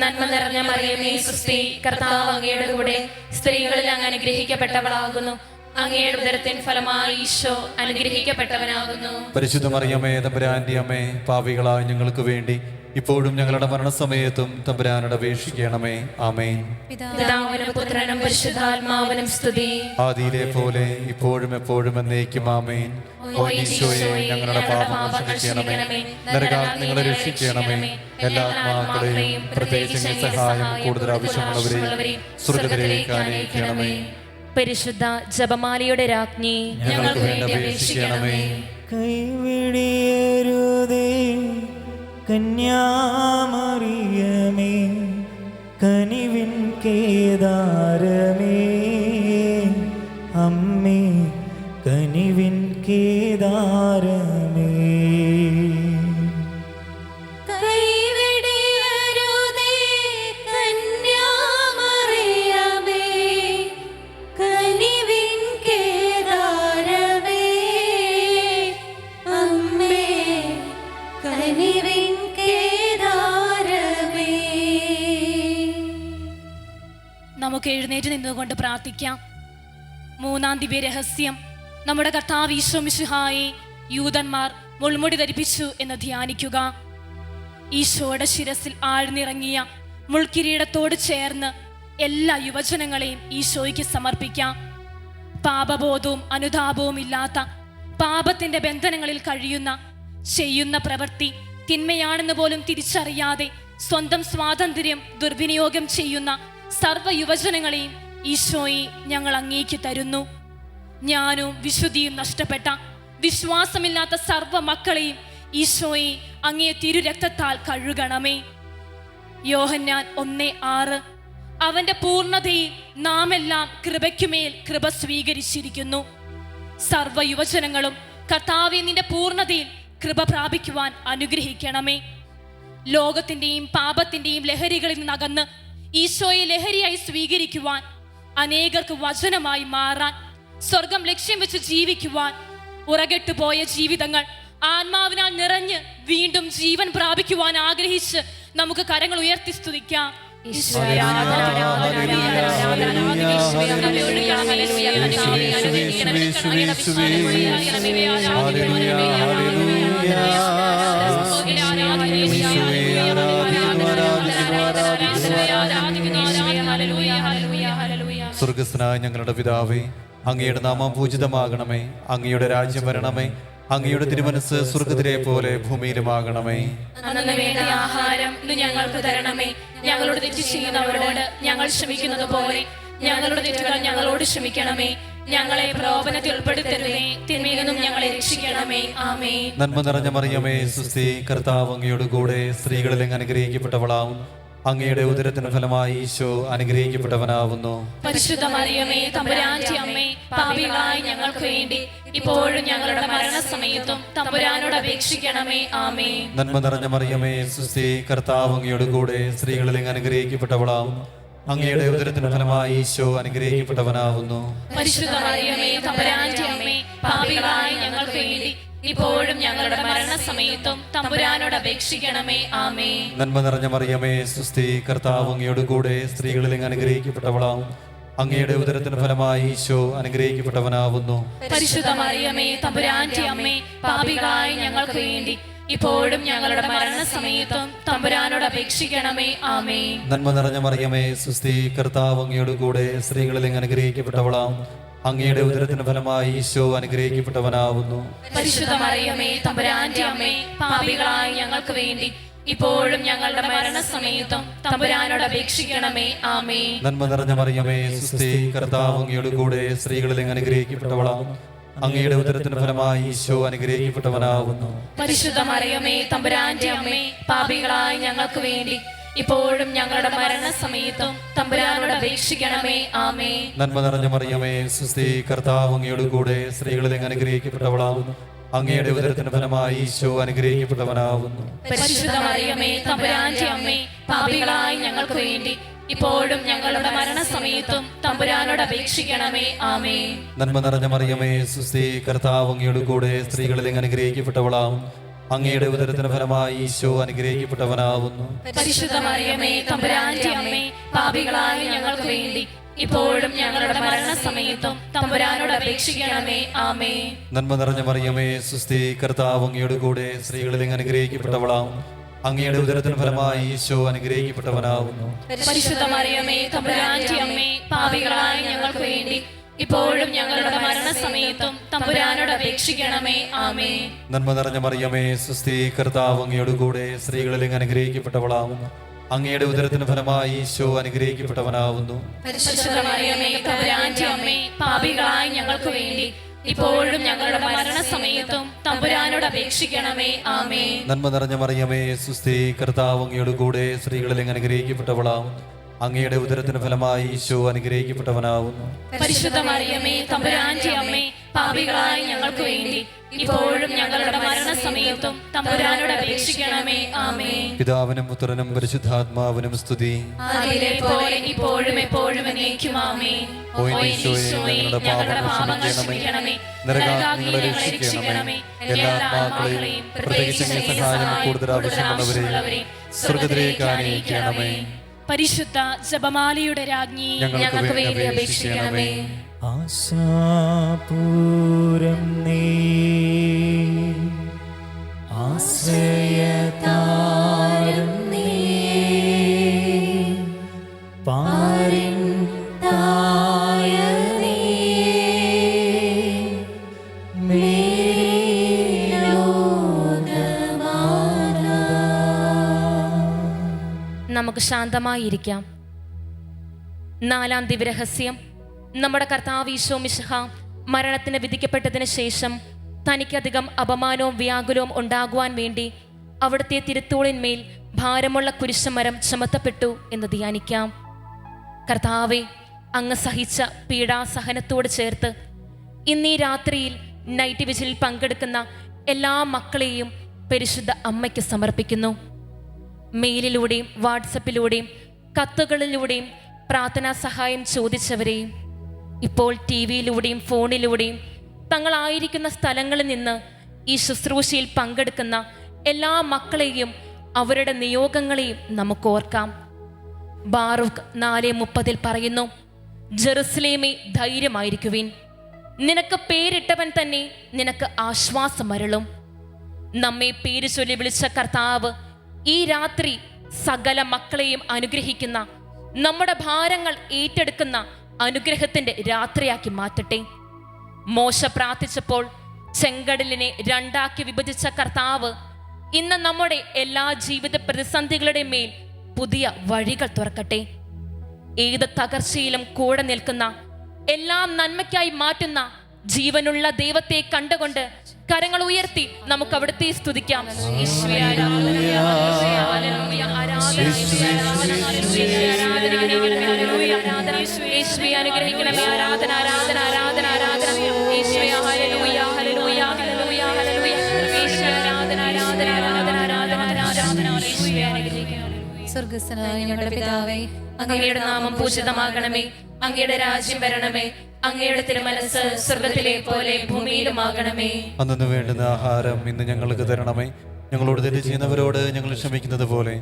Speaker 7: നന്മ നിറഞ്ഞ മറിയമേ സുസ്തി, കർത്താവ് അങ്ങയുടെ കൂടെ സ്ത്രീകളിൽ അങ്ങ് അനുഗ്രഹിക്കപ്പെട്ടവളാകുന്നു. അങ്ങയുടെ ഉദരത്തിൻ ഫലമായി ഈശോ അനുഗ്രഹിക്കപ്പെട്ടവനാകുന്നു.
Speaker 2: പരിശുദ്ധ മറിയമേ തമ്പുരാന്റെ അമ്മേ, പാപികളായ ഞങ്ങൾക്ക് വേണ്ടി ഇപ്പോഴും ഞങ്ങളുടെ മരണസമയത്തും തമ്പുരാനോട് അപേക്ഷിക്കണമേ. ആമേൻ.
Speaker 7: പിതാവിനും പുത്രനും പരിശുദ്ധാത്മാവിനും സ്തുതി.
Speaker 2: ആദിയിലെ പോലെ ഇപ്പോഴും എപ്പോഴും എന്നേക്കും. ആമേൻ. ഓ ഈശോയെ, ഞങ്ങളുടെ പാപങ്ങൾ ക്ഷമിക്കണമേ, നരകാഗ്നികളെ രക്ഷിക്കണമേ, എല്ലാ ആത്മാക്കളെയും പ്രത്യേകിച്ച് സഹായം കൂടുതൽ ആവശ്യമുള്ളവരെയും സ്വർഗ്ഗത്തിലേക്ക് അനയിക്കണമേ.
Speaker 7: പരിശുദ്ധ ജപമാലയുടെ രാജ്ഞി,
Speaker 2: ഞങ്ങൾക്ക് വേണ്ടി അപേക്ഷിക്കണമേ.
Speaker 6: കൈവിടിയരുതേ കന്യാമറിയമേ, കനിവിൻ കേദാരമേ, അമ്മേ കനിവിൻ കേദാരമേ.
Speaker 5: നമുക്ക് എഴുന്നേറ്റ് നിന്നുകൊണ്ട് പ്രാർത്ഥിക്കാം. മൂന്നാം ദിവ്യ രഹസ്യം, നമ്മുടെ കർത്താവ് ഈശോ മിശിഹായെ യൂതന്മാർ മുൾമുടി ധരിപ്പിച്ചു എന്ന് ധ്യാനിക്കുക. ഈശോയുടെ ശിരസിൽ ആഴ്ന്നിറങ്ങിയ മുൾക്കിരീടത്തോട് ചേർന്ന് എല്ലാ യുവജനങ്ങളെയും ഈശോയ്ക്ക് സമർപ്പിക്കാം. പാപബോധവും അനുതാപവും ഇല്ലാത്ത, പാപത്തിന്റെ ബന്ധനങ്ങളിൽ കഴിയുന്ന, ചെയ്യുന്ന പ്രവൃത്തി തിന്മയാണെന്ന് പോലും തിരിച്ചറിയാതെ സ്വന്തം സ്വാതന്ത്ര്യം ദുർവിനിയോഗം ചെയ്യുന്ന സർവ്വ യുവജനങ്ങളെയും ഈശോയെ ഞങ്ങൾ അങ്ങേക്ക് തരുന്നു. ജ്ഞാനവും വിശുദ്ധിയും നഷ്ടപ്പെട്ട, വിശ്വാസമില്ലാത്ത സർവ്വ മക്കളെയും ഈശോയെ അങ്ങേ തിരുരക്തത്താൽ കഴുകണമേ. യോഹന്നാൻ 1:6, അവന്റെ പൂർണ്ണതയിൽ നാം എല്ലാം കൃപയ്ക്കുമേൽ കൃപ സ്വീകരിച്ചിരിക്കുന്നു. സർവ്വ യുവജനങ്ങളും കർത്താവേ, നിന്റെ പൂർണ്ണതയിൽ കൃപ പ്രാപിക്കുവാൻ അനുഗ്രഹിക്കണമേ. ലോകത്തിന്റെയും പാപത്തിന്റെയും ലഹരികളിൽ നിന്നകന്ന് ഈശോയെ ലഹരിയായി സ്വീകരിക്കുവാൻ, അനേകർക്ക് വചനമായി മാറാൻ, സ്വർഗം ലക്ഷ്യം വെച്ച് ജീവിക്കുവാൻ, ഉറകെട്ടുപോയ ജീവിതങ്ങൾ ആത്മാവിനാൽ നിറഞ്ഞ് വീണ്ടും ജീവൻ പ്രാപിക്കുവാൻ ആഗ്രഹിച്ച് നമുക്ക് കരങ്ങൾ ഉയർത്തി സ്തുതിക്കാം.
Speaker 2: സ്വർഗസ്ഥനായ ഞങ്ങളുടെ പിതാവേ, അങ്ങയുടെ നാമം പൂജിതമാകണമേ, അങ്ങയുടെ രാജ്യം വരണമേ, അങ്ങയുടെ തിരുമനസ് സ്വർഗത്തിലെ പോലെ ഭൂമിയിലുമാകണമേ.
Speaker 5: അന്നു വേണ്ട ആഹാരം ഇന്ന് ഞങ്ങൾക്ക് തരണമേ. ഞങ്ങളോട് തെറ്റ് ചെയ്യുന്നവരോട് ഞങ്ങൾ ക്ഷമിക്കുന്നത് പോലെ ഞങ്ങളുടെ തെറ്റുകൾ ഞങ്ങളോട് ക്ഷമിക്കണമേ. ഞങ്ങളെ പ്രലോഭനത്തിൽ ഉൾപ്പെടുത്തരുതേ, തിന്മയിൽ നിന്നും ഞങ്ങളെ രക്ഷിക്കണമേ. ആമേൻ.
Speaker 2: നന്മ നിറഞ്ഞ മറിയമേ സുസ്തി, കർത്താവ് അങ്ങയോട് കൂടെ സ്ത്രീകളിൽ അങ്ങ് അനുഗ്രഹിക്കപ്പെട്ടവളാവുന്നു. അങ്ങയുടെ ഉദരത്തിന് ഫലമായി ഈശോ അനുഗ്രഹിക്കപ്പെട്ടവനാവുന്നു.
Speaker 7: പരിശുദ്ധ മറിയമേ തമ്പുരാന്റെ അമ്മേ, പാപികളായ ഞങ്ങൾക്ക് വേണ്ടി ഇപ്പോഴും ഞങ്ങളുടെ മരണസമയത്തും തമ്പുരാനോട് അപേക്ഷിക്കണമേ. ആമേൻ.
Speaker 2: നന്മ നിറഞ്ഞ മറിയമേ സുസ്തി, കർത്താവ് അങ്ങയുടെ കൂടെ സ്ത്രീകളിൽ അങ്ങ് അനുഗ്രഹിക്കപ്പെട്ടവളാവുന്നു. അങ്ങയുടെ ഉദരത്തിന് ഫലമായി ഈശോ അനുഗ്രഹിക്കപ്പെട്ടവനാവുന്നു.
Speaker 7: പരിശുദ്ധ മറിയമേ തമ്പുരാന്റെ അമ്മേ, പാപികളായ ഞങ്ങൾക്ക് വേണ്ടി ഇപ്പോഴും ഞങ്ങളുടെ മരണസമയത്തും തമ്പുരാനോട് അപേക്ഷിക്കണമേ. ആമേൻ.
Speaker 2: നന്മ നിറഞ്ഞ മറിയമേ സുസ്തി, കർത്താവ് അങ്ങയുടെ കൂടെ സ്ത്രീകളിൽ അങ്ങ് അനുഗ്രഹിക്കപ്പെട്ടവളാവുന്നു. അങ്ങയുടെ ഉദരത്തിന് ഫലമായി ഈശോ അനുഗ്രഹിക്കപ്പെട്ടവനാവുന്നു.
Speaker 7: പരിശുദ്ധ മറിയമേ തമ്പുരാന്റെ അമ്മേ, പാപികളായ ഞങ്ങൾക്ക് വേണ്ടി ഇപ്പോഴും ഞങ്ങളുടെ മരണസമയത്തും തമ്പുരാനോട് അപേക്ഷിക്കണമേ. ആമേൻ.
Speaker 2: നന്മ നിറഞ്ഞ മറിയമേ സുസ്തി, കർത്താവ് അങ്ങയുടെ കൂടെ സ്ത്രീകളിൽ അങ്ങ് അനുഗ്രഹിക്കപ്പെട്ടവളാവുന്നു. അങ്ങയുടെ ഉദരത്തിന് ഫലമായി ഈശോ അനുഗ്രഹിക്കപ്പെട്ടവനാവുന്നു.
Speaker 7: പരിശുദ്ധ മറിയമേ തമ്പുരാന്റെ അമ്മേ, പാപികളായ ഞങ്ങൾക്ക് വേണ്ടി ഇപ്പോഴും ഞങ്ങളുടെ മരണസമയത്തും തമ്പുരാനോട് അപേക്ഷിക്കണമേ. ആമേൻ.
Speaker 2: നന്മ നിറഞ്ഞ മറിയമേ സുസ്തി, കർത്താവ് അങ്ങയുടെ കൂടെ സ്ത്രീകളിൽ അങ്ങ് അനുഗ്രഹിക്കപ്പെട്ടവളാവുന്നു. അങ്ങയുടെ ഉദരത്തിന് ഫലമായി ഈശോ അനുഗ്രഹിക്കപ്പെട്ടവനാവുന്നു.
Speaker 7: പരിശുദ്ധ മറിയമേ തമ്പുരാന്റെ അമ്മേ, പാപികളായ ഞങ്ങൾക്ക് വേണ്ടി ഇപ്പോഴും ഞങ്ങളുടെ മരണസമയത്തും തമ്പുരാനോട് അപേക്ഷിക്കണമേ. ആമേൻ.
Speaker 2: നന്മ നിറഞ്ഞ മറിയമേ സുസ്തി, കർത്താവ് അങ്ങയുടെ കൂടെ സ്ത്രീകളിൽ അങ്ങ് അനുഗ്രഹിക്കപ്പെട്ടവളാവുന്നു. അങ്ങയുടെ ഉദരത്തിന് ഫലമായി ഈശോ അനുഗ്രഹിക്കപ്പെട്ടവനാവുന്നു.
Speaker 7: പരിശുദ്ധ മറിയമേ തമ്പുരാന്റെ അമ്മേ, പാപികളായ ഞങ്ങൾക്ക് വേണ്ടി ഇപ്പോഴും ഞങ്ങളുടെ മരണസമയത്തും തമ്പുരാനോട് അപേക്ഷിക്കണമേ. ആമേൻ.
Speaker 2: നന്മ നിറഞ്ഞ മറിയമേ സുസ്തി, കർത്താവ് അങ്ങയുടെ കൂടെ സ്ത്രീകളിൽ അങ്ങ് അനുഗ്രഹിക്കപ്പെട്ടവളാവുന്നു. അങ്ങയുടെ ഉദരത്തിന് ഫലമായി ഈശോ അനുഗ്രഹിക്കപ്പെട്ടവനാവുന്നു.
Speaker 7: പരിശുദ്ധ മറിയമേ തമ്പുരാന്റെ അമ്മേ, പാപികളായ ഞങ്ങൾക്ക് വേണ്ടി ഇപ്പോഴും ഞങ്ങളുടെ മരണസമയത്തും തമ്പുരാനോട് അപേക്ഷിക്കണമേ. ആമേൻ.
Speaker 2: നന്മ നിറഞ്ഞ മറിയമേ സുസ്തി, കർത്താവ് അങ്ങയുടെ കൂടെ സ്ത്രീകളിൽ അങ്ങ് അനുഗ്രഹിക്കപ്പെട്ടവളാവുന്നു. അങ്ങയുടെ ഉദരത്തിന് ഫലമായി ഈശോ അനുഗ്രഹിക്കപ്പെട്ടവനാവുന്നു.
Speaker 7: പരിശുദ്ധ മറിയമേ തമ്പുരാന്റെ അമ്മേ, പാപികളായ ഞങ്ങൾക്ക് വേണ്ടി ഇപ്പോഴും ഞങ്ങളുടെ മരണസമയത്തും തമ്പുരാനോട് അപേക്ഷിക്കണമേ. ആമേൻ.
Speaker 2: നന്മ നിറഞ്ഞ മറിയമേ സുസ്തി, കർത്താവ് അങ്ങയുടെ കൂടെ സ്ത്രീകളിൽ അങ്ങ് അനുഗ്രഹിക്കപ്പെട്ടവളാവുന്നു. അങ്ങയുടെ ഉദരത്തിന് ഫലമായി ഈശോ അനുഗ്രഹിക്കപ്പെട്ടവനാവുന്നു.
Speaker 7: പരിശുദ്ധ മറിയമേ തമ്പുരാന്റെ അമ്മേ, പാപികളായ ഞങ്ങൾക്ക് വേണ്ടി ഇപ്പോഴും ഞങ്ങളുടെ മരണസമയത്തും തമ്പുരാനോട് അപേക്ഷിക്കണമേ. ആമേൻ.
Speaker 2: നന്മ നിറഞ്ഞ മറിയമേ സുസ്തി, കർത്താവ് അങ്ങയുടെ കൂടെ സ്ത്രീകളിൽ അങ്ങ് അനുഗ്രഹിക്കപ്പെട്ടവളാവുന്നു. അങ്ങയുടെ ഉദരത്തിന് ഫലമായി ഈശോ അനുഗ്രഹിക്കപ്പെട്ടവനാവുന്നു.
Speaker 7: പരിശുദ്ധ മറിയമേ തമ്പുരാന്റെ അമ്മേ, പാപികളായ ഞങ്ങൾക്ക് വേണ്ടി ഇപ്പോഴും ഞങ്ങളുടെ മരണസമയത്തും തമ്പുരാനോട് അപേക്ഷിക്കണമേ. ആമേൻ.
Speaker 2: പിതാവിനും പുത്രനും പരിശുദ്ധാത്മാവിനും സ്തുതി.
Speaker 7: അതിലെ പോലെ ഇപ്പോഴും എപ്പോഴും എന്നേക്കും. ആമേൻ.
Speaker 2: ഓ ഈശോയെ, ഞങ്ങളുടെ പാപങ്ങൾ ക്ഷമിക്കണമേ. നരകാഗ്നികളെ രക്ഷിക്കണമേ. എല്ലാ ആത്മാക്കളെയും പ്രത്യേകിച്ച് അങ്ങേ സഹായം കൂടുതൽ ആവശ്യമുള്ളവരെയും സ്വർഗ്ഗത്തിലേക്ക് ആനയിക്കണമേ.
Speaker 5: പരിശുദ്ധ ജപമാലയുടെ രാജ്ഞി,
Speaker 7: ഞങ്ങൾക്ക് വേണ്ടി അപേക്ഷിക്കണമേ.
Speaker 6: ആശാപൂരം നീ ആശ്രയതാരം നീ പാരിൻ തായ നീ
Speaker 7: നമുക്ക് ശാന്തമായിരിക്കാം. 4-ാം ദിവ്യരഹസ്യം. നമ്മുടെ കർത്താവ് ഈശോ മിശിഹ മരണത്തിന് വിധിക്കപ്പെട്ടതിന് ശേഷം തനിക്കധികം അപമാനവും വ്യാകുലവും ഉണ്ടാകുവാൻ വേണ്ടി അവിടുത്തെ തിരുത്തോളിന്മേൽ ഭാരമുള്ള കുരിശുമരം ചുമത്തപ്പെട്ടു എന്ന് ധ്യാനിക്കാം. കർത്താവെ, അങ്ങ് സഹിച്ച പീഡാസഹനത്തോട് ചേർത്ത് ഇന്നീ രാത്രിയിൽ നൈറ്റ് വിജിലിൽ പങ്കെടുക്കുന്ന എല്ലാ മക്കളെയും പരിശുദ്ധ അമ്മയ്ക്ക് സമർപ്പിക്കുന്നു. മെയിലിലൂടെയും വാട്സപ്പിലൂടെയും കത്തുകളിലൂടെയും പ്രാർത്ഥനാ സഹായം ചോദിച്ചവരെയും ഇപ്പോൾ TV-യിലൂടെയും ഫോണിലൂടെയും തങ്ങളായിരിക്കുന്ന സ്ഥലങ്ങളിൽ നിന്ന് ഈ ശുശ്രൂഷയിൽ പങ്കെടുക്കുന്ന എല്ലാ മക്കളെയും അവരുടെ നിയോഗങ്ങളെയും നമുക്ക് ഓർക്കാം. ബാറൂക്ക് 4:30 പറയുന്നു, ജെറുസലേമേ ധൈര്യമായിരിക്കുവിൻ, നിനക്ക് പേരിട്ടവൻ തന്നെ നിനക്ക് ആശ്വാസമരുളും. നമ്മെ പേര് ചൊല്ലി വിളിച്ച കർത്താവ് ഈ രാത്രി സകല മക്കളെയും അനുഗ്രഹിക്കുന്ന, നമ്മുടെ ഭാരങ്ങൾ ഏറ്റെടുക്കുന്ന അനുഗ്രഹത്തിന്റെ രാത്രിയാക്കി മാറ്റട്ടെ. മോശ പ്രാർത്ഥിച്ചപ്പോൾ ചെങ്കടലിനെ 2ആക്കി വിഭജിച്ച കർത്താവ് ഇന്ന് നമ്മുടെ എല്ലാ ജീവിത പ്രതിസന്ധികളുടെ മേൽ പുതിയ വഴികൾ തുറക്കട്ടെ. ഏത് തകർച്ചയിലും കൂടെ നിൽക്കുന്ന, എല്ലാം നന്മയ്ക്കായി മാറ്റുന്ന ജീവനുള്ള ദൈവത്തെ കണ്ടുകൊണ്ട് കരങ്ങൾ ഉയർത്തി നമുക്ക് അവിടുത്തെ സ്തുതിക്കാം. യേശുവേ ആരാധന, യേശുവേ ഹല്ലേലൂയ, ആരാധന, യേശുവേ ആരാധന, യേശുവേ ആരാധന, ഹല്ലേലൂയ, ആരാധന, യേശുവേ അനുഗ്രഹിക്കണമേ, ആരാധന, ആരാധന, ആരാധന, ആരാധന, യേശുവേ ഹല്ലേലൂയ, ഹല്ലേലൂയ, ഹല്ലേലൂയ, ഹല്ലേലൂയ, യേശുവേ ആരാധന, ആരാധന, ആരാധന, ആരാധന, ആരാധന, യേശുവേ അനുഗ്രഹിക്കണമേ.
Speaker 3: സ്വർഗ്ഗസ്ഥനായ ഞങ്ങളുടെ പിതാവേ,
Speaker 7: അങ്ങയുടെ നാമം പൂജിതമാകണമേ, അങ്ങയുടെ രാജ്യം വരണമേ, അങ്ങയുടെ തിരുമനസ്സ് സ്വർഗ്ഗത്തിലെ പോലെ ഭൂമിയിലുമാകണമേ.
Speaker 2: അന്നു വേണ്ടുന്ന ആഹാരം ഇന്ന് ഞങ്ങൾക്ക് തരണമേ. ഞങ്ങളോട് തെറ്റ് ചെയ്യുന്നവരോട് ഞങ്ങൾ ക്ഷമിക്കുന്നത് പോലെ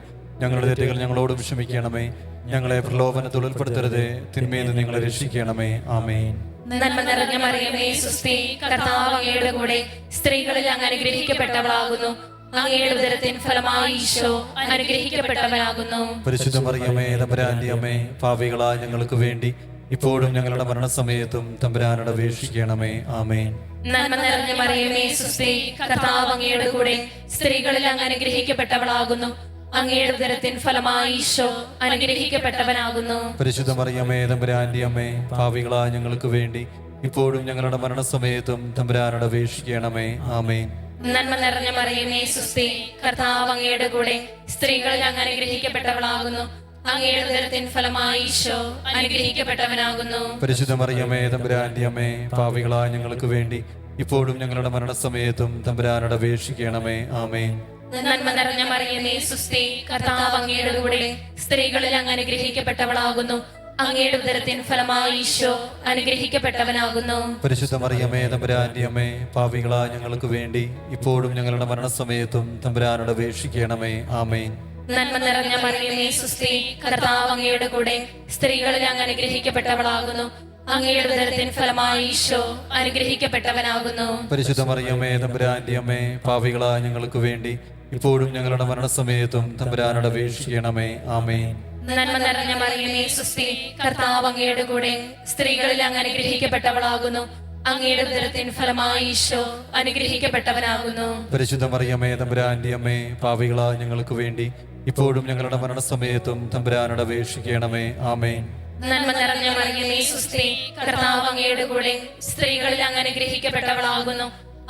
Speaker 2: ഞങ്ങളുടെ തെറ്റുകൾ ഞങ്ങളോടും ക്ഷമിക്കണമേ. ഞങ്ങളെ പ്രലോഭനത്തിൽ ഉൾപ്പെടുത്തരുതേ, തിന്മയിൽ നിന്ന് ഞങ്ങളെ രക്ഷിക്കണമേ. ആമേൻ.
Speaker 7: നന്മ നിറഞ്ഞ മറിയമേ സുസ്തി, കർത്താവ് അങ്ങയുടെ കൂടെ സ്ത്രീകളിൽ അങ്ങ് അനുഗ്രഹിക്കപ്പെട്ടവളാകുന്നു. അങ്ങയുടെ ഉദരത്തിൻ ഫലമായി ഈശോ അനുഗ്രഹിക്കപ്പെട്ടവനാകുന്നു.
Speaker 2: പരിശുദ്ധ മറിയമേ, തമ്പുരാന്റെ അമ്മേ, പാപികളായ ഞങ്ങൾക്ക് വേണ്ടി ഇപ്പോഴും ഞങ്ങളുടെ മരണസമയത്തും തമ്പുരാനോട് അപേക്ഷിക്കണമേ. ആമേൻ.
Speaker 7: നന്മ നിറഞ്ഞ മറിയമേ സുസ്തി, കർത്താവ് അങ്ങയുടെ കൂടെ സ്ത്രീകളിൽ അങ്ങ് അനുഗ്രഹിക്കപ്പെട്ടവളാകുന്നു. അങ്ങയുടെ ഉദരത്തിൻ ഫലമായി ഈശോ അനുഗ്രഹിക്കപ്പെട്ടവനാകുന്നു.
Speaker 2: പരിശുദ്ധ മറിയമേ, തമ്പുരാന്റെ അമ്മേ, പാപികളായ ഞങ്ങൾക്ക് വേണ്ടി ഇപ്പോഴും ഞങ്ങളുടെ മരണസമയത്തും തമ്പുരാനോട് അപേക്ഷിക്കണമേ. ആമേൻ.
Speaker 7: നന്മ നിറഞ്ഞ മറിയമേ സുസ്തി, കർത്താവ് അങ്ങയുടെ കൂടെ സ്ത്രീകളിൽ അങ്ങ് അനുഗ്രഹിക്കപ്പെട്ടവളാകുന്നു. അങ്ങയുടെ ഉദരത്തിൻ ഫലമായി ഈശോ അനുഗ്രഹിക്കപ്പെട്ടവനാകുന്നു.
Speaker 2: പരിശുദ്ധ മറിയമേ, തമ്പുരാന്റെ അമ്മേ, പാപികളായ ഞങ്ങൾക്ക് വേണ്ടി ഇപ്പോഴും ഞങ്ങളുടെ മരണസമയത്തും തമ്പുരാനോട് അപേക്ഷിക്കണമേ. ആമേൻ.
Speaker 7: നന്മ നിറഞ്ഞ മറിയമേ സുസ്തി, കർത്താവ് അങ്ങയുടെ കൂടെ സ്ത്രീകളിൽ അങ്ങ് അനുഗ്രഹിക്കപ്പെട്ടവളാകുന്നു. അങ്ങയുടെ ഉദരത്തിൻ ഫലമായി ഈശോ അനുഗ്രഹിക്കപ്പെട്ടവനാകുന്നു.
Speaker 2: പരിശുദ്ധ മറിയമേ, തമ്പുരാന്റെ അമ്മേ, പാപികളായ ഞങ്ങൾക്ക് വേണ്ടി ഇപ്പോഴും ഞങ്ങളുടെ മരണസമയത്തും തമ്പുരാനോട് അപേക്ഷിക്കണമേ. ആമേൻ.
Speaker 7: നന്മ നിറഞ്ഞ മറിയമേ സുസ്തി, കർത്താവ് അങ്ങയുടെ കൂടെ സ്ത്രീകളിൽ അങ്ങ് അനുഗ്രഹിക്കപ്പെട്ടവളാകുന്നു. അങ്ങയുടെ ഉദരത്തിൻ ഫലമായി ഈശോ അനുഗ്രഹിക്കപ്പെട്ടവനാകുന്നു.
Speaker 2: പരിശുദ്ധ മറിയമേ, തമ്പുരാന്റെ അമ്മേ, പാപികളായ ഞങ്ങൾക്ക് വേണ്ടി ഇപ്പോഴും ഞങ്ങളുടെ മരണസമയത്തും തമ്പുരാനോട് അപേക്ഷിക്കണമേ. ആമേൻ.
Speaker 7: നന്മ നിറഞ്ഞ മറിയമേ സുസ്തി, കർത്താവ് അങ്ങയുടെ കൂടെ സ്ത്രീകളിൽ അങ്ങ് അനുഗ്രഹിക്കപ്പെട്ടവളാകുന്നു. അങ്ങയുടെ ഉദരത്തിൻ ഫലമായി ഈശോ അനുഗ്രഹിക്കപ്പെട്ടവനാകുന്നു.
Speaker 2: പരിശുദ്ധ മറിയമേ, തമ്പുരാന്റെ അമ്മേ, പാപികളായ ഞങ്ങൾക്ക് വേണ്ടി ഇപ്പോഴും ഞങ്ങളുടെ മരണസമയത്തും തമ്പുരാനോട് അപേക്ഷിക്കണമേ. ആമേൻ.
Speaker 7: നന്മ നിറഞ്ഞ മറിയമേ സുസ്തി, കർത്താവ് അങ്ങയുടെ കൂടെ സ്ത്രീകളിൽ അങ്ങ് അനുഗ്രഹിക്കപ്പെട്ടവളാകുന്നു.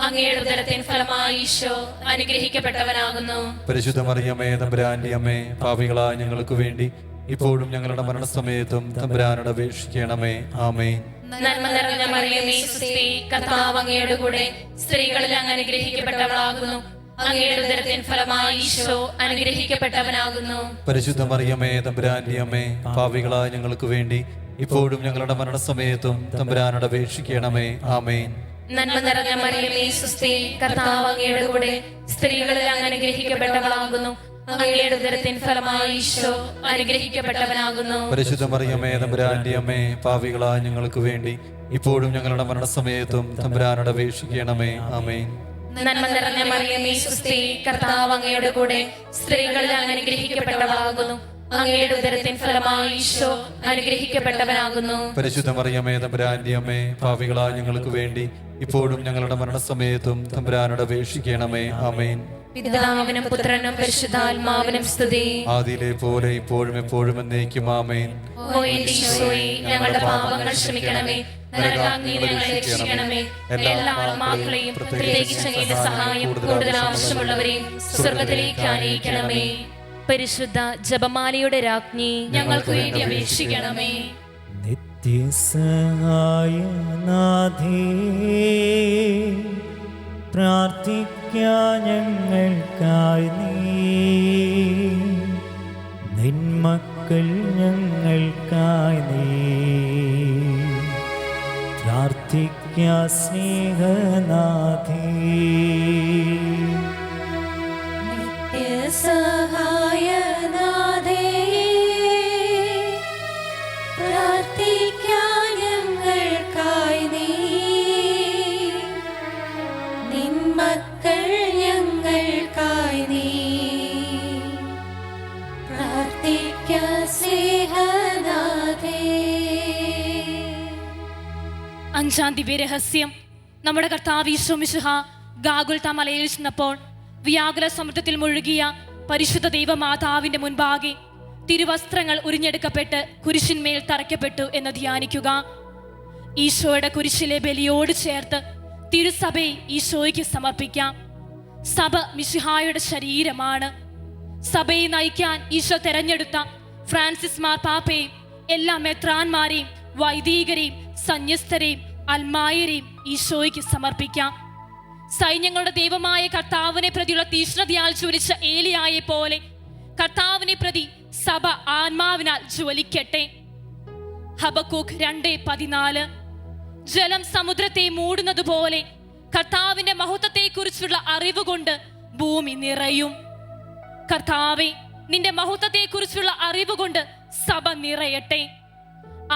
Speaker 7: അങ്ങയുടെ ഉദരത്തിൻ ഫലമായി ഈശോ അനുഗ്രഹിക്കപ്പെട്ടവനാകുന്നു.
Speaker 2: പരിശുദ്ധ മറിയമേ, തമ്പുരാന്റെ അമ്മേ, പാപികളായ ഞങ്ങൾക്ക് വേണ്ടി ഇപ്പോഴും ഞങ്ങളുടെ മരണസമയത്തും തമ്പുരാനോട് അപേക്ഷിക്കണമേ. ആമേൻ.
Speaker 7: നന്മ നിറഞ്ഞ മറിയമേ സുസ്തി, കർത്താവ് അങ്ങയുടെ കൂടെ സ്ത്രീകളിൽ അങ്ങ് അനുഗ്രഹിക്കപ്പെട്ടവളാകുന്നു. അങ്ങയുടെ ഉദരത്തിൻ ഫലമായി ഈശോ അനുഗ്രഹിക്കപ്പെട്ടവനാകുന്നു.
Speaker 2: പരിശുദ്ധ മറിയമേ, തമ്പുരാന്റെ അമ്മേ, പാപികളായ ഞങ്ങൾക്ക് വേണ്ടി ഇപ്പോഴും ഞങ്ങളുടെ മരണസമയത്തും തമ്പുരാനോട് അപേക്ഷിക്കണമേ. ആമേൻ.
Speaker 7: നന്മ നിറഞ്ഞ മറിയമേ സുസ്തി, കർത്താവ് അങ്ങയുടെ കൂടെ സ്ത്രീകളിൽ അങ്ങ് അനുഗ്രഹിക്കപ്പെട്ടവളാകുന്നു. അങ്ങയുടെ ഉദരത്തിൻ ഫലമായി ഈശോ അനുഗ്രഹിക്കപ്പെട്ടവനാകുന്നു.
Speaker 2: പരിശുദ്ധ മറിയമേ, തമ്പുരാന്റെ അമ്മേ, പാപികളായ ഞങ്ങൾക്ക് വേണ്ടി ഇപ്പോഴും ഞങ്ങളുടെ മരണസമയത്തും തമ്പുരാനോട് അപേക്ഷിക്കണമേ. ആമേൻ.
Speaker 7: നന്മ നിറഞ്ഞ മറിയമേ സുസ്തി, കർത്താവ് അങ്ങയുടെ കൂടെ സ്ത്രീകളിൽ അങ്ങ് അനുഗ്രഹിക്കപ്പെട്ടവളാകുന്നു. അങ്ങയുടെ ഉദരത്തിൻ ഫലമായി ഈശോ അനുഗ്രഹിക്കപ്പെട്ടവനാകുന്നു.
Speaker 2: പരിശുദ്ധ മറിയമേ, തമ്പുരാന്റെ അമ്മേ, പാപികളായ ഞങ്ങൾക്ക് വേണ്ടി ഇപ്പോഴും ഞങ്ങളുടെ മരണസമയത്തും തമ്പുരാനോട് അപേക്ഷിക്കണമേ. ആമേൻ.
Speaker 7: പിതാവിനും പുത്രനും പരിശുദ്ധാത്മാവിനും സ്തുതി.
Speaker 2: ആദിയിലെ പോലെ ഇപ്പോഴും എപ്പോഴും എന്നേക്കും. ആമേൻ.
Speaker 7: ഓ എന്റെ ഈശോയെ, ഞങ്ങളുടെ പാപങ്ങൾ ക്ഷമിക്കണമേ, നരകാഗ്നിയിൽ ഞങ്ങളെ രക്ഷിക്കണമേ. എല്ലാ ആത്മാക്കളെയും പ്രത്യേകിച്ച് അങ്ങയുടെ സഹായം കൂടുതൽ ആവശ്യമുള്ളവരെയും സ്വർഗ്ഗത്തിലേക്ക് ആനയിക്കണമേ. പരിശുദ്ധ ജപമാലയുടെ രാജ്ഞി, ഞങ്ങൾക്ക് വേണ്ടി അപേക്ഷിക്കണമേ.
Speaker 6: നിത്യസഹായനാഥേ, പ്രാർത്ഥിക്കാൻ ഞങ്ങൾക്കായി നിന്മക്കൾ ഞങ്ങൾക്കായി പ്രാർത്ഥിക്കാൻ സ്നേഹനാഥേ.
Speaker 3: നിത്യസഹായനാഥേ, പ്രാർത്ഥിക്കാൻ ഞങ്ങൾക്കായി നിന്മക്കൾ ഞങ്ങൾക്കായി പ്രാർത്ഥിക്കാൻ സ്നേഹനാഥേ.
Speaker 5: 5-ാം ദിവ്യരഹസ്യം. നമ്മുടെ കർത്താവ് ഈശോ മിശിഹ ഗാഗുൽത്ത മലയിൽ ചെന്നപ്പോൾ വ്യാകുല സമുദ്രത്തിൽ മുഴുകിയ പരിശുദ്ധ ദൈവമാതാവിന്റെ മുൻപാകെ തിരുവസ്ത്രങ്ങൾ ഉരിഞ്ഞെടുക്കപ്പെട്ട് കുരിശിന്മേൽ തറയ്ക്കപ്പെട്ടു എന്ന് ധ്യാനിക്കുക. ഈശോയുടെ കുരിശിലെ ബലിയോട് ചേർത്ത് തിരുസഭയെ ഈശോയ്ക്ക് സമർപ്പിക്കാം. സഭ മിശിഹായുടെ ശരീരമാണ്. സഭയെ നയിക്കാൻ ഈശോ തെരഞ്ഞെടുത്ത ഫ്രാൻസിസ് മാർപ്പാപ്പയെയും എല്ലാ മെത്രാന്മാരെയും വൈദികരെയും സന്യസ്തരെയും അൽമായരെയും ഈശോയ്ക്ക് സമർപ്പിക്കാം. സൈന്യങ്ങളുടെ ദൈവമായ കർത്താവിനെ പ്രതിയുള്ള തീഷ്ണതയാൽ ജ്വലിച്ച ഏലിയായെ പോലെ കർത്താവിനെ പ്രതി സഭ ആത്മാവിനാൽ ജ്വലിക്കട്ടെ. ഹബക്കൂക്ക് 2:14. ജലം സമുദ്രത്തെ മൂടുന്നത് പോലെ കർത്താവിന്റെ മഹത്വത്തെക്കുറിച്ചുള്ള അറിവ് കൊണ്ട് ഭൂമി നിറയും. കർത്താവേ, നിന്റെ മഹത്വത്തെക്കുറിച്ചുള്ള അറിവ് കൊണ്ട് സഭ നിറയട്ടെ.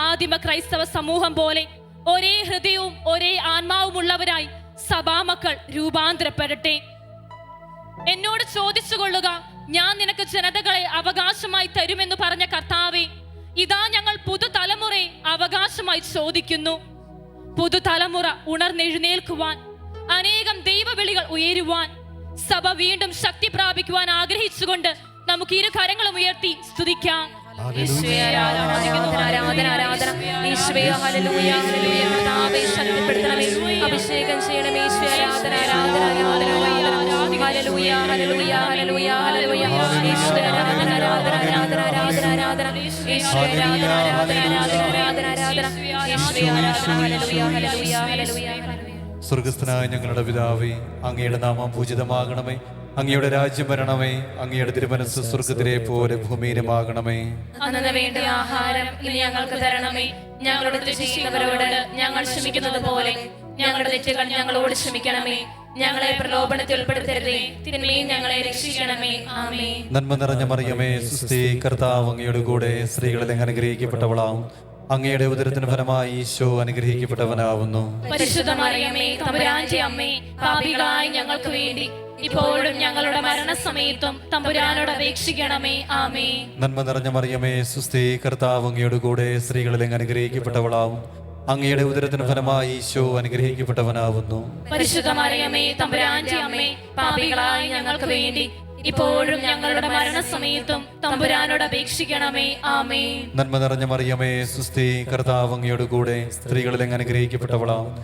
Speaker 5: ആദിമ ക്രൈസ്തവ സമൂഹം പോലെ ഒരേ ഹൃദയവും ഒരേ ആത്മാവുമുള്ളവരായി സഭാമക്കൾ രൂപാന്തരപ്പെടട്ടെ. എന്നോട് ചോദിച്ചുകൊള്ളുക, ഞാൻ നിനക്ക് ജനതകളെ അവകാശമായി തരുമെന്ന് പറഞ്ഞ കർത്താവേ, ഇതാ ഞങ്ങൾ പുതുതലമുറയെ അവകാശമായി ചോദിക്കുന്നു. പുതുതലമുറ ഉണർന്നെഴുന്നേൽക്കുവാൻ, അനേകം ദൈവവിളികൾ ഉയരുവാൻ, സഭ വീണ്ടും ശക്തി പ്രാപിക്കുവാൻ ആഗ്രഹിച്ചുകൊണ്ട് നമുക്ക് ഇരു കരങ്ങളും ഉയർത്തി സ്തുതിക്കാം.
Speaker 7: ഈശോയെ ആരാധിക്കുന്നു. ആരാധന ആരാധന. ഈശോയെ ഹല്ലേലൂയ ഹല്ലേലൂയ. കർത്താവേ ശക്തിപ്പെടുത്തണമേ, അഭിഷേകം ചെയ്യണമേ. ഈശോയെ ആരാധന ആരാധന ആരാധന. Hallelujah hallelujah hallelujah hallelujah. ഈശോയെ ആരാധന ആരാധന ആരാധന ആരാധന ആരാധന. ഈശോയെ ആരാധന ആരാധന ആരാധന ആരാധന ആരാധന. ഈശോയെ ആരാധന ഹല്ലേലൂയ ഹല്ലേലൂയ ഹല്ലേലൂയ.
Speaker 2: സ്വർഗസ്ഥനായ ഞങ്ങളുടെ പിതാവേ, അങ്ങയുടെ നാമം പൂജിതമാകണമേ. അങ്ങയുടെ രാജ്യം വരണമേ. അങ്ങയുടെ തിരുമനസ്സ് സ്വർഗത്തിലെ പോലെ ഭൂമിയിലുമാകണമേ.
Speaker 4: അന്നു വേണ്ട ആഹാരം ഇനി ഞങ്ങൾക്ക് തരണമേ. ഞങ്ങളുടെ തെറ്റ് ചെയ്യുന്നവരോട് ഞങ്ങൾ ക്ഷമിക്കുന്നത് പോലെ ഞങ്ങളുടെ തെറ്റുകൾ ഞങ്ങളോട് ക്ഷമിക്കണമേ. ഞങ്ങളെ പ്രലോഭനത്തിൽ ഉൾപ്പെടുത്തരുതേ, തിന്മയിൽ ഞങ്ങളെ രക്ഷിക്കണമേ. ആമേൻ.
Speaker 2: നന്മ നിറഞ്ഞ മറിയമേ, സുസ്ഥി, കർത്താവ് അങ്ങയുടെ കൂടെ സ്ത്രീകളിൽ അനുഗ്രഹിക്കപ്പെട്ടവളാവും. അങ്ങയുടെ ഉദരത്തിന് ഫലമായി ഈശോ അനുഗ്രഹിക്കപ്പെട്ടവനാവുന്നു.
Speaker 4: പരിശുദ്ധ മറിയമേ, തമ്പുരാന്റെ അമ്മേ, പാപികളായ ഞങ്ങൾക്ക് വേണ്ടി ഇപ്പോഴും ഞങ്ങളുടെ മരണസമയത്തും തമ്പുരാനോട് അപേക്ഷിക്കണമേ. ആമേൻ.
Speaker 2: നന്മ നിറഞ്ഞ മറിയമേ, സുസ്ഥി, കർത്താവ് അങ്ങയുടെ കൂടെ സ്ത്രീകളിൽ അനുഗ്രഹിക്കപ്പെട്ടവളാവും. അങ്ങയുടെ ഉദരത്തിന് ഫലമായി ഈശോ അനുഗ്രഹിക്കപ്പെട്ടവനാവുന്നു.
Speaker 4: പരിശുദ്ധ മറിയമേ, തമ്പുരാന്റെ അമ്മേ, പാപികളായ ഞങ്ങൾക്ക് വേണ്ടി ഇപ്പോഴും ഞങ്ങളുടെ മരണസമയത്തും തമ്പുരാനോട് അപേക്ഷിക്കണമേ. ആമേൻ.
Speaker 2: നന്മ നിറഞ്ഞ മറിയമേ, സുസ്ഥി, കർത്താവ് അങ്ങയുടെ കൂടെ സ്ത്രീകളിൽ അനുഗ്രഹിക്കപ്പെട്ടവളാവും.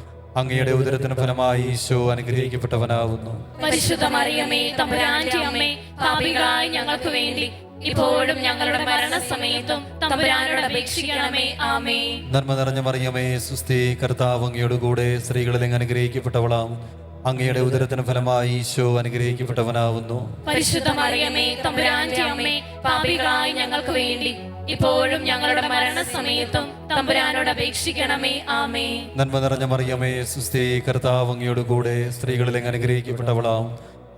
Speaker 2: അങ്ങയുടെ ഉദരത്തിന് ഫലമായി ഈശോ അനുഗ്രഹിക്കപ്പെട്ടവനാവുന്നു.
Speaker 4: പരിശുദ്ധ മറിയമേ, തമ്പുരാന്റെ അമ്മേ, പാപികളായ ഞങ്ങൾക്ക് വേണ്ടി ഇപ്പോഴും ഞങ്ങളുടെ മരണസമയത്തും തമ്പുരാനോട് അപേക്ഷിക്കണമേ. ആമേൻ.
Speaker 2: നന്മ നിറഞ്ഞ മറിയമേ, സുസ്ഥി, കർത്താവ് അങ്ങയുടെ കൂടെ സ്ത്രീകളിൽ അനുഗ്രഹിക്കപ്പെട്ടവളാവും. അങ്ങയുടെ ഉദരത്തിന് ഫലമായി ഈശോ അനുഗ്രഹിക്കപ്പെട്ടവനാവുന്നു.
Speaker 4: പരിശുദ്ധ മറിയമേ, തമ്പുരാന്റെ അമ്മേ, പാപികളായ ഞങ്ങൾക്ക് വേണ്ടി ഇപ്പോഴും ഞങ്ങളുടെ മരണസമയത്തും തമ്പുരാനോട് അപേക്ഷിക്കണമേ. ആമേൻ.
Speaker 2: നന്മ നിറഞ്ഞ മറിയമേ, സുസ്ഥി, കർത്താവ് അങ്ങയുടെ കൂടെ സ്ത്രീകളിൽ അനുഗ്രഹിക്കപ്പെട്ടവളാവും.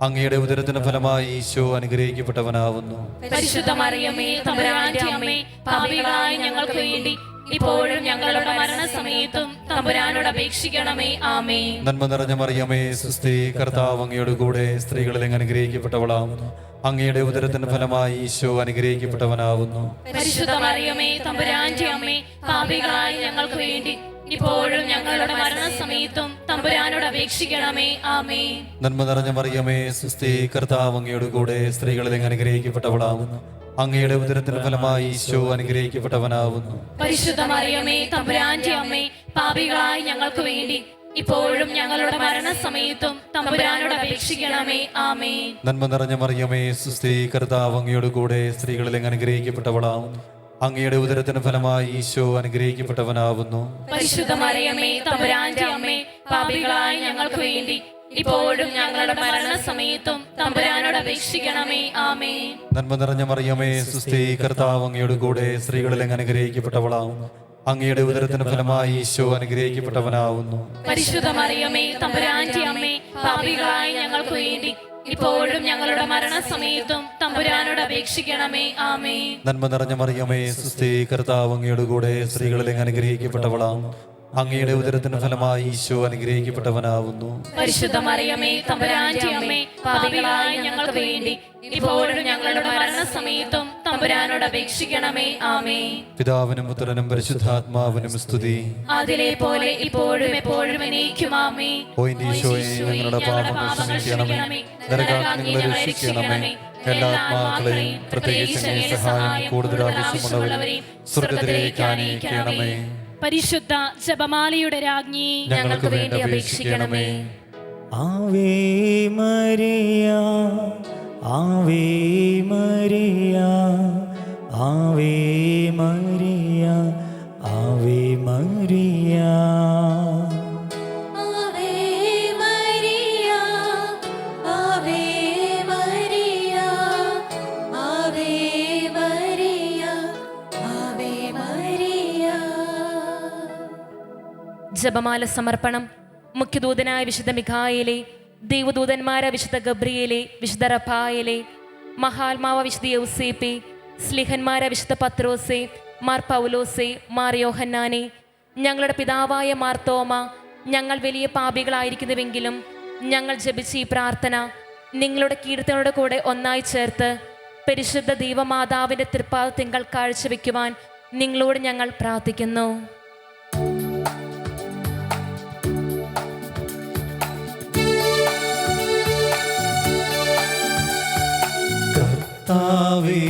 Speaker 2: അങ്ങയുടെ ഉദരത്തിന് ഫലമായി ഈശോ അനുഗ്രഹിക്കപ്പെട്ടവനാവുന്നു.
Speaker 4: പരിശുദ്ധ മറിയമേ, തമ്പുരാന്റെ അമ്മേ, പാപികളായ ഞങ്ങൾക്ക് വേണ്ടി ഇപ്പോഴും ഞങ്ങളുടെ മരണസമയത്തും തമ്പുരാനോട് അപേക്ഷിക്കണമേ. ആമേൻ.
Speaker 2: നന്മ നിറഞ്ഞ മറിയമേ, സുസ്ഥി, കർത്താവ് അങ്ങയുടെ കൂടെ സ്ത്രീകളിൽ അനുഗ്രഹിക്കപ്പെട്ടവളാവുന്നു. അങ്ങയുടെ ഉദരത്തിന് ഫലമായി ഈശോ അനുഗ്രഹിക്കപ്പെട്ടവനാവുന്നു.
Speaker 4: പരിശുദ്ധ മറിയമേ, തമ്പുരാന്റെ അമ്മേ, പാപികളായ ഞങ്ങൾക്ക് വേണ്ടി ഇപ്പോഴും ഞങ്ങളുടെ മരണസമയത്തും തമ്പുരാനോട് അപേക്ഷിക്കണമേ. ആമേൻ.
Speaker 2: നന്മ നിറഞ്ഞ മറിയമേ, സുസ്ഥി, കർത്താവ് അങ്ങയുടെ കൂടെ സ്ത്രീകളിൽ അനുഗ്രഹിക്കപ്പെട്ടവളാവുന്നു. അങ്ങയുടെ ഉദരത്തിന് ഫലമായി ഈശോ അനുഗ്രഹിക്കപ്പെട്ടവനാവുന്നു.
Speaker 4: പരിശുദ്ധ മറിയമേ, തമ്പുരാന്റെ അമ്മേ, പാപികളായ ഞങ്ങൾക്ക് വേണ്ടി ഇപ്പോഴും ഞങ്ങളുടെ മരണസമയത്തും തമ്പുരാനോട് അപേക്ഷിക്കണമേ. ആമേൻ.
Speaker 2: നന്മ നിറഞ്ഞ മറിയമേ, സുസ്ഥി, കർത്താവ് അങ്ങയുടെ കൂടെ സ്ത്രീകളിൽ അനുഗ്രഹിക്കപ്പെട്ടവളാവുന്നു. അങ്ങയുടെ ഉദരത്തിന് ഫലമായി ഈശോ അനുഗ്രഹിക്കപ്പെട്ടവനാവുന്നു.
Speaker 4: പരിശുദ്ധ മറിയമേ, തമ്പുരാന്റെ അമ്മേ, പാപികളായ ഞങ്ങൾക്ക് വേണ്ടി ഇപ്പോഴും ഞങ്ങളുടെ മരണസമയത്തും തമ്പുരാനോട് അപേക്ഷിക്കണമേ. ആമേൻ.
Speaker 2: നന്മ നിറഞ്ഞ മറിയമേ, സുസ്ഥി, കർത്താവ് അങ്ങയുടെ കൂടെ സ്ത്രീകളിൽ അനുഗ്രഹിക്കപ്പെട്ടവളാവുന്നു. അങ്ങയുടെ ഉദരത്തിന് ഫലമായി ഈശോ അനുഗ്രഹിക്കപ്പെട്ടവനാവുന്നു.
Speaker 4: പരിശുദ്ധ മറിയമേ, തമ്പുരാന്റെ അമ്മേ, പാപികളായ ഞങ്ങൾക്ക് വേണ്ടി ഇപ്പോഴും ഞങ്ങളുടെ മരണസമയത്തും തമ്പുരാനോട് അപേക്ഷിക്കണമേ. ആമേൻ.
Speaker 2: നന്മ നിറഞ്ഞ മറിയമേ, സുസ്ഥി, കർത്താവ് അങ്ങയുടെ കൂടെ സ്ത്രീകളിൽ അനുഗ്രഹിക്കപ്പെട്ടവളാവുന്നു. അങ്ങയുടെ ഉദരത്തിന് ഫലമായി ഈശോ അനുഗ്രഹിക്കപ്പെട്ടവനാവുന്നു.
Speaker 4: പരിശുദ്ധ മറിയമേ, തമ്പുരാന്റെ അമ്മേ, പാപികളായ ഞങ്ങൾക്ക് വേണ്ടി ഇപ്പോഴും ഞങ്ങളുടെ മരണസമയത്തും തമ്പുരാനോട് അപേക്ഷിക്കണമേ. ആമേൻ.
Speaker 2: പിതാവിനും പുത്രനും പരിശുദ്ധാത്മാവിനും സ്തുതി.
Speaker 4: അതിലെ പോലെ ഇപ്പോഴും എപ്പോഴും എന്നേക്കും. ആമേൻ.
Speaker 2: ഓ എന്റെ ഈശോയെ, ഞങ്ങളുടെ പാപങ്ങൾ ക്ഷമിക്കണമേ. നരകാഗ്നികളെ രക്ഷിക്കണമേ. എല്ലാ ആത്മാക്കളെയും പ്രത്യേകിച്ച് അങ്ങേ സഹായം കൂടുതൽ ആവശ്യമുള്ളവരെയും സ്വർഗ്ഗത്തിലേക്ക് ആനയിക്കണമേ.
Speaker 5: പരിശുദ്ധ ജപമാലയുടെ രാജ്ഞി,
Speaker 7: ഞങ്ങൾക്ക് വേണ്ടി അപേക്ഷിക്കണമേ.
Speaker 6: Ave Maria, Ave Maria, Ave Maria, Ave Maria.
Speaker 3: Ave Maria, Ave Maria, Ave Maria, Ave Maria.
Speaker 7: ജപമാല സമർപ്പണം. മുഖ്യദൂതനായ വിശുദ്ധ മിഖായേലേ, ദൈവദൂതന്മാരായ വിശുദ്ധ ഗബ്രിയേലേ, വിശുദ്ധ റഫായേലേ, മഹാത്മാവ വിശുദ്ധ യൗസേപ്പേ, സ്ലിഹന്മാരായ വിശുദ്ധ പത്രോസേ, മാർ പൗലോസേ, മാർ യോഹന്നാനെ, ഞങ്ങളുടെ പിതാവായ മാർ തോമ, ഞങ്ങൾ വലിയ പാപികളായിരിക്കുന്നുവെങ്കിലും ഞങ്ങൾ ജപിച്ച ഈ പ്രാർത്ഥന നിങ്ങളുടെ കീർത്തനോട് കൂടെ ഒന്നായി ചേർത്ത് പരിശുദ്ധ ദൈവമാതാവിൻ്റെ തൃപ്പാദത്തിങ്കൽ കാഴ്ചവെക്കുവാൻ നിങ്ങളോട് ഞങ്ങൾ പ്രാർത്ഥിക്കുന്നു.
Speaker 2: കർത്താവേ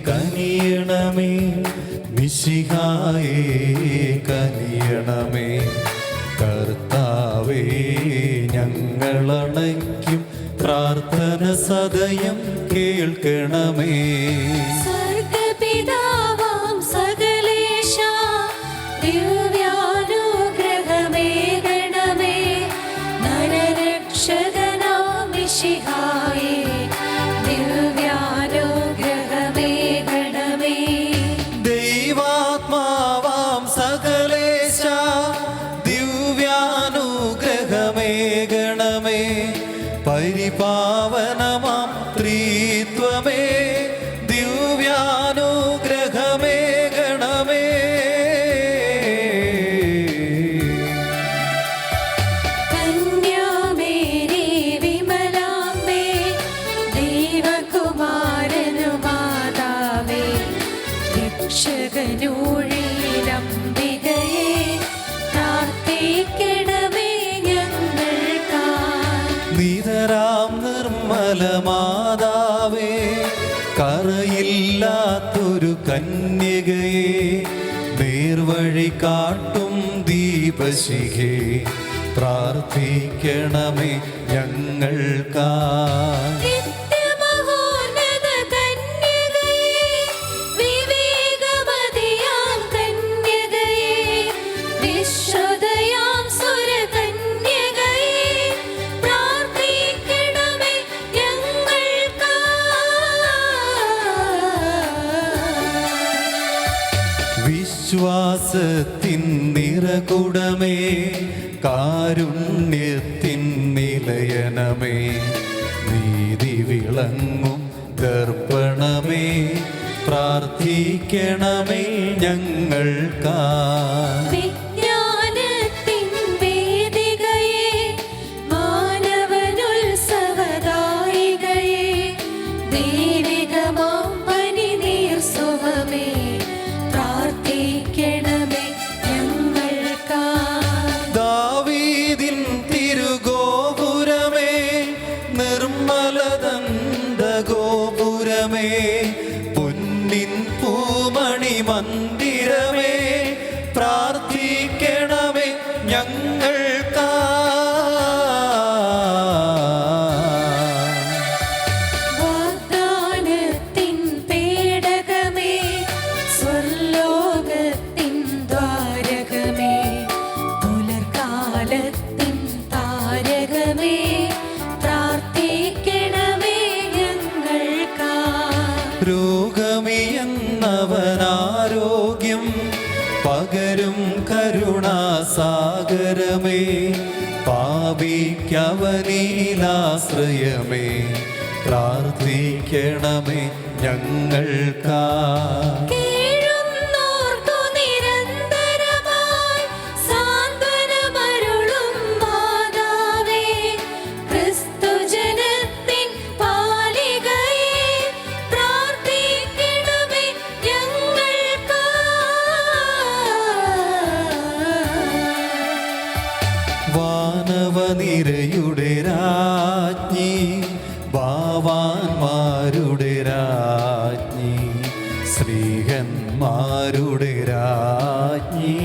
Speaker 2: കനിയണമേ, മിശിഹായേ കനിയണമേ. കർത്താവേ ഞങ്ങളണയ്ക്കും പ്രാർത്ഥന സദയം കേൾക്കണമേ.
Speaker 3: സ്വർഗ്ഗപിതാവാം സകലേശാ, ദിവ്യാനുഗ്രഹമേകണമേ. നരരക്ഷകനാം മിശിഹായേ, ദിവ്യാനുഗ്രഹമേകണമേ.
Speaker 2: ദൈവാത്മാവാം സകലേശ, ദിവ്യാനുഗ്രഹമേകണമേ. പരിപാവനമാം ത്രിത്വമേ, ദിവ്യാനുഗ്രഹമേകണമേ.
Speaker 3: കന്യാമേരി വിമലാംബേ, ദൈവകുമാരനു മാതാവേ, രക്ഷകനൂഴിലംബികയേ, പ്രാർത്ഥിക്കണമേ ഞങ്ങൾക്കായി.
Speaker 2: നിതരാം നിർമ്മല മാതാവേ, കറയില്ലാത്തൊരു കന്യകയെ, നേർവഴി കാട്ടും ദീപശിഖേ, പ്രാർത്ഥിക്കണമേ ഞങ്ങൾക്കായി.
Speaker 3: നിത്യമഹോന്നത കന്യകയേ, വിവേകമതിയാം കന്യകയേ, വിശ്വദയാം സുരകന്യകയേ, പ്രാർത്ഥിക്കണമേ ഞങ്ങൾക്കായി.
Speaker 2: വിശ്വാസത്തിൻ നിറകുടമേ, കാരുണ്യത്തിൻ നിലയനമേ, നീതി വിളങ്ങും ദർപ്പണമേ, പ്രാർത്ഥിക്കണമേ ഞങ്ങൾക്കായി.
Speaker 3: വിജ്ഞാനത്തിൻ വേദികയേ, മാനവനുത്സവദായികയേ, ദൈവികമാം പനിനീർസുമമേ, പ്രാർത്ഥിക്കണമേ ഞങ്ങൾക്കായി.
Speaker 2: ദാവീദിൻ തിരുഗോപുരമേ, നിർമ്മലദന്ത ഗോപുരമേ, പൊന്നിൻ പൂമണി മന്ദിരമേ, പ്രാർത്ഥിക്കണമേ ഞങ്ങൾക്കായി.
Speaker 3: വാഗ്ദാനത്തിൻ പേടകമേ, സ്വർലോകത്തിൻ ദ്വാരകമേ, പുലർകാലത്തിൻ താരകമേ, പ്രാർത്ഥിക്കണമേ ഞങ്ങൾക്കായി.
Speaker 2: രോഗമിയെന്നവനാരോഗ്യം പകരും കരുണാസാഗരമേ, പാപിക്കവനീലാശ്രയമേ, പ്രാർത്ഥിക്കണമേ ഞങ്ങൾക്കായി.
Speaker 3: കേഴുന്നോർക്കു നിരന്തരമായി സാന്ത്വനമരുളും മാതാവേ, ക്രിസ്തുജനത്തിൻ പാലികയേ, പ്രാർത്ഥിക്കണമേ ഞങ്ങൾക്കായി.
Speaker 2: വാനവനിരയുടെ രാജ്ഞി, ഭാവാന്മാരുടെ രാജ്ഞി, ശ്രീഹന്മാരുടെ രാജ്ഞി,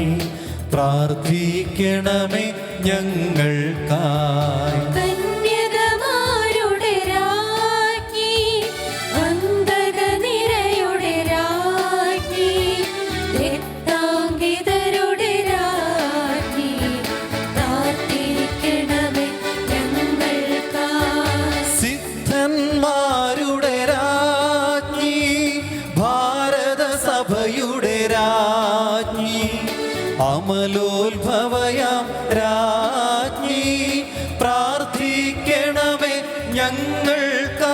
Speaker 2: പ്രാർത്ഥിക്കണമേ ഞങ്ങൾക്കായി.
Speaker 3: കന്യകമാരുടെ രാജ്ഞി, വന്ദകനിരയുടെ രാജ്ഞി, രക്താംഗിതരുടെ രാജ്ഞി, പ്രാർത്ഥിക്കണമേ ഞങ്ങൾക്കായി.
Speaker 2: സിദ്ധന്മാരുടെ രാജ്ഞി, ഭാരതസഭയുടെ രാജ്ഞി, അമലോത്ഭവയാം രാജ്ഞി, പ്രാർത്ഥിക്കണമേ ഞങ്ങൾക്കായി.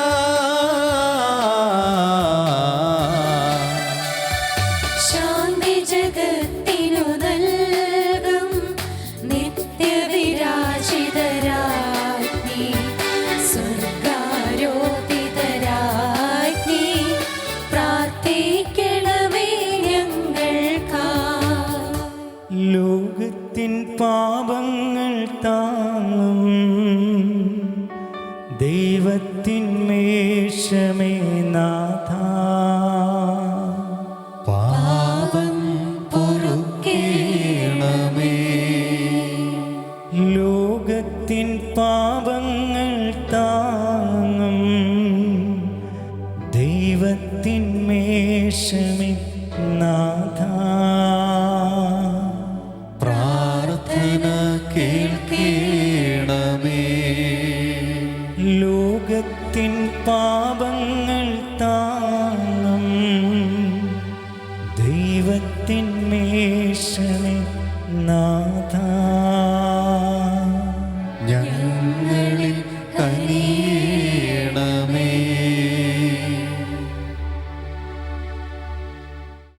Speaker 3: ശാന്തി ജഗത്തിനു നൽകും നിത്യവിരാജിതരാജ്ഞി, സ്വർഗാരോപിതരാജ്ഞി, പ്രാർത്ഥിക്കണമേ ഞങ്ങൾക്കായി.
Speaker 6: ലോകത്തിൻ പാപങ്ങൾ താങ്ങും ദൈവത്തിൻ മേഷമേ നാഥ,
Speaker 2: പാപം പൊറുക്കേണമേ.
Speaker 6: ലോകത്തിൻ പാപങ്ങൾ താങ്ങും ദൈവത്തിൻ മേഷമേ നാഥ,
Speaker 2: പ്രാർത്ഥന കേൾക്കേണമേ.
Speaker 6: ലോകത്തിൻ പാപങ്ങൾ താങ്ങും ദൈവത്തിൻ മേഷമേ നാഥ,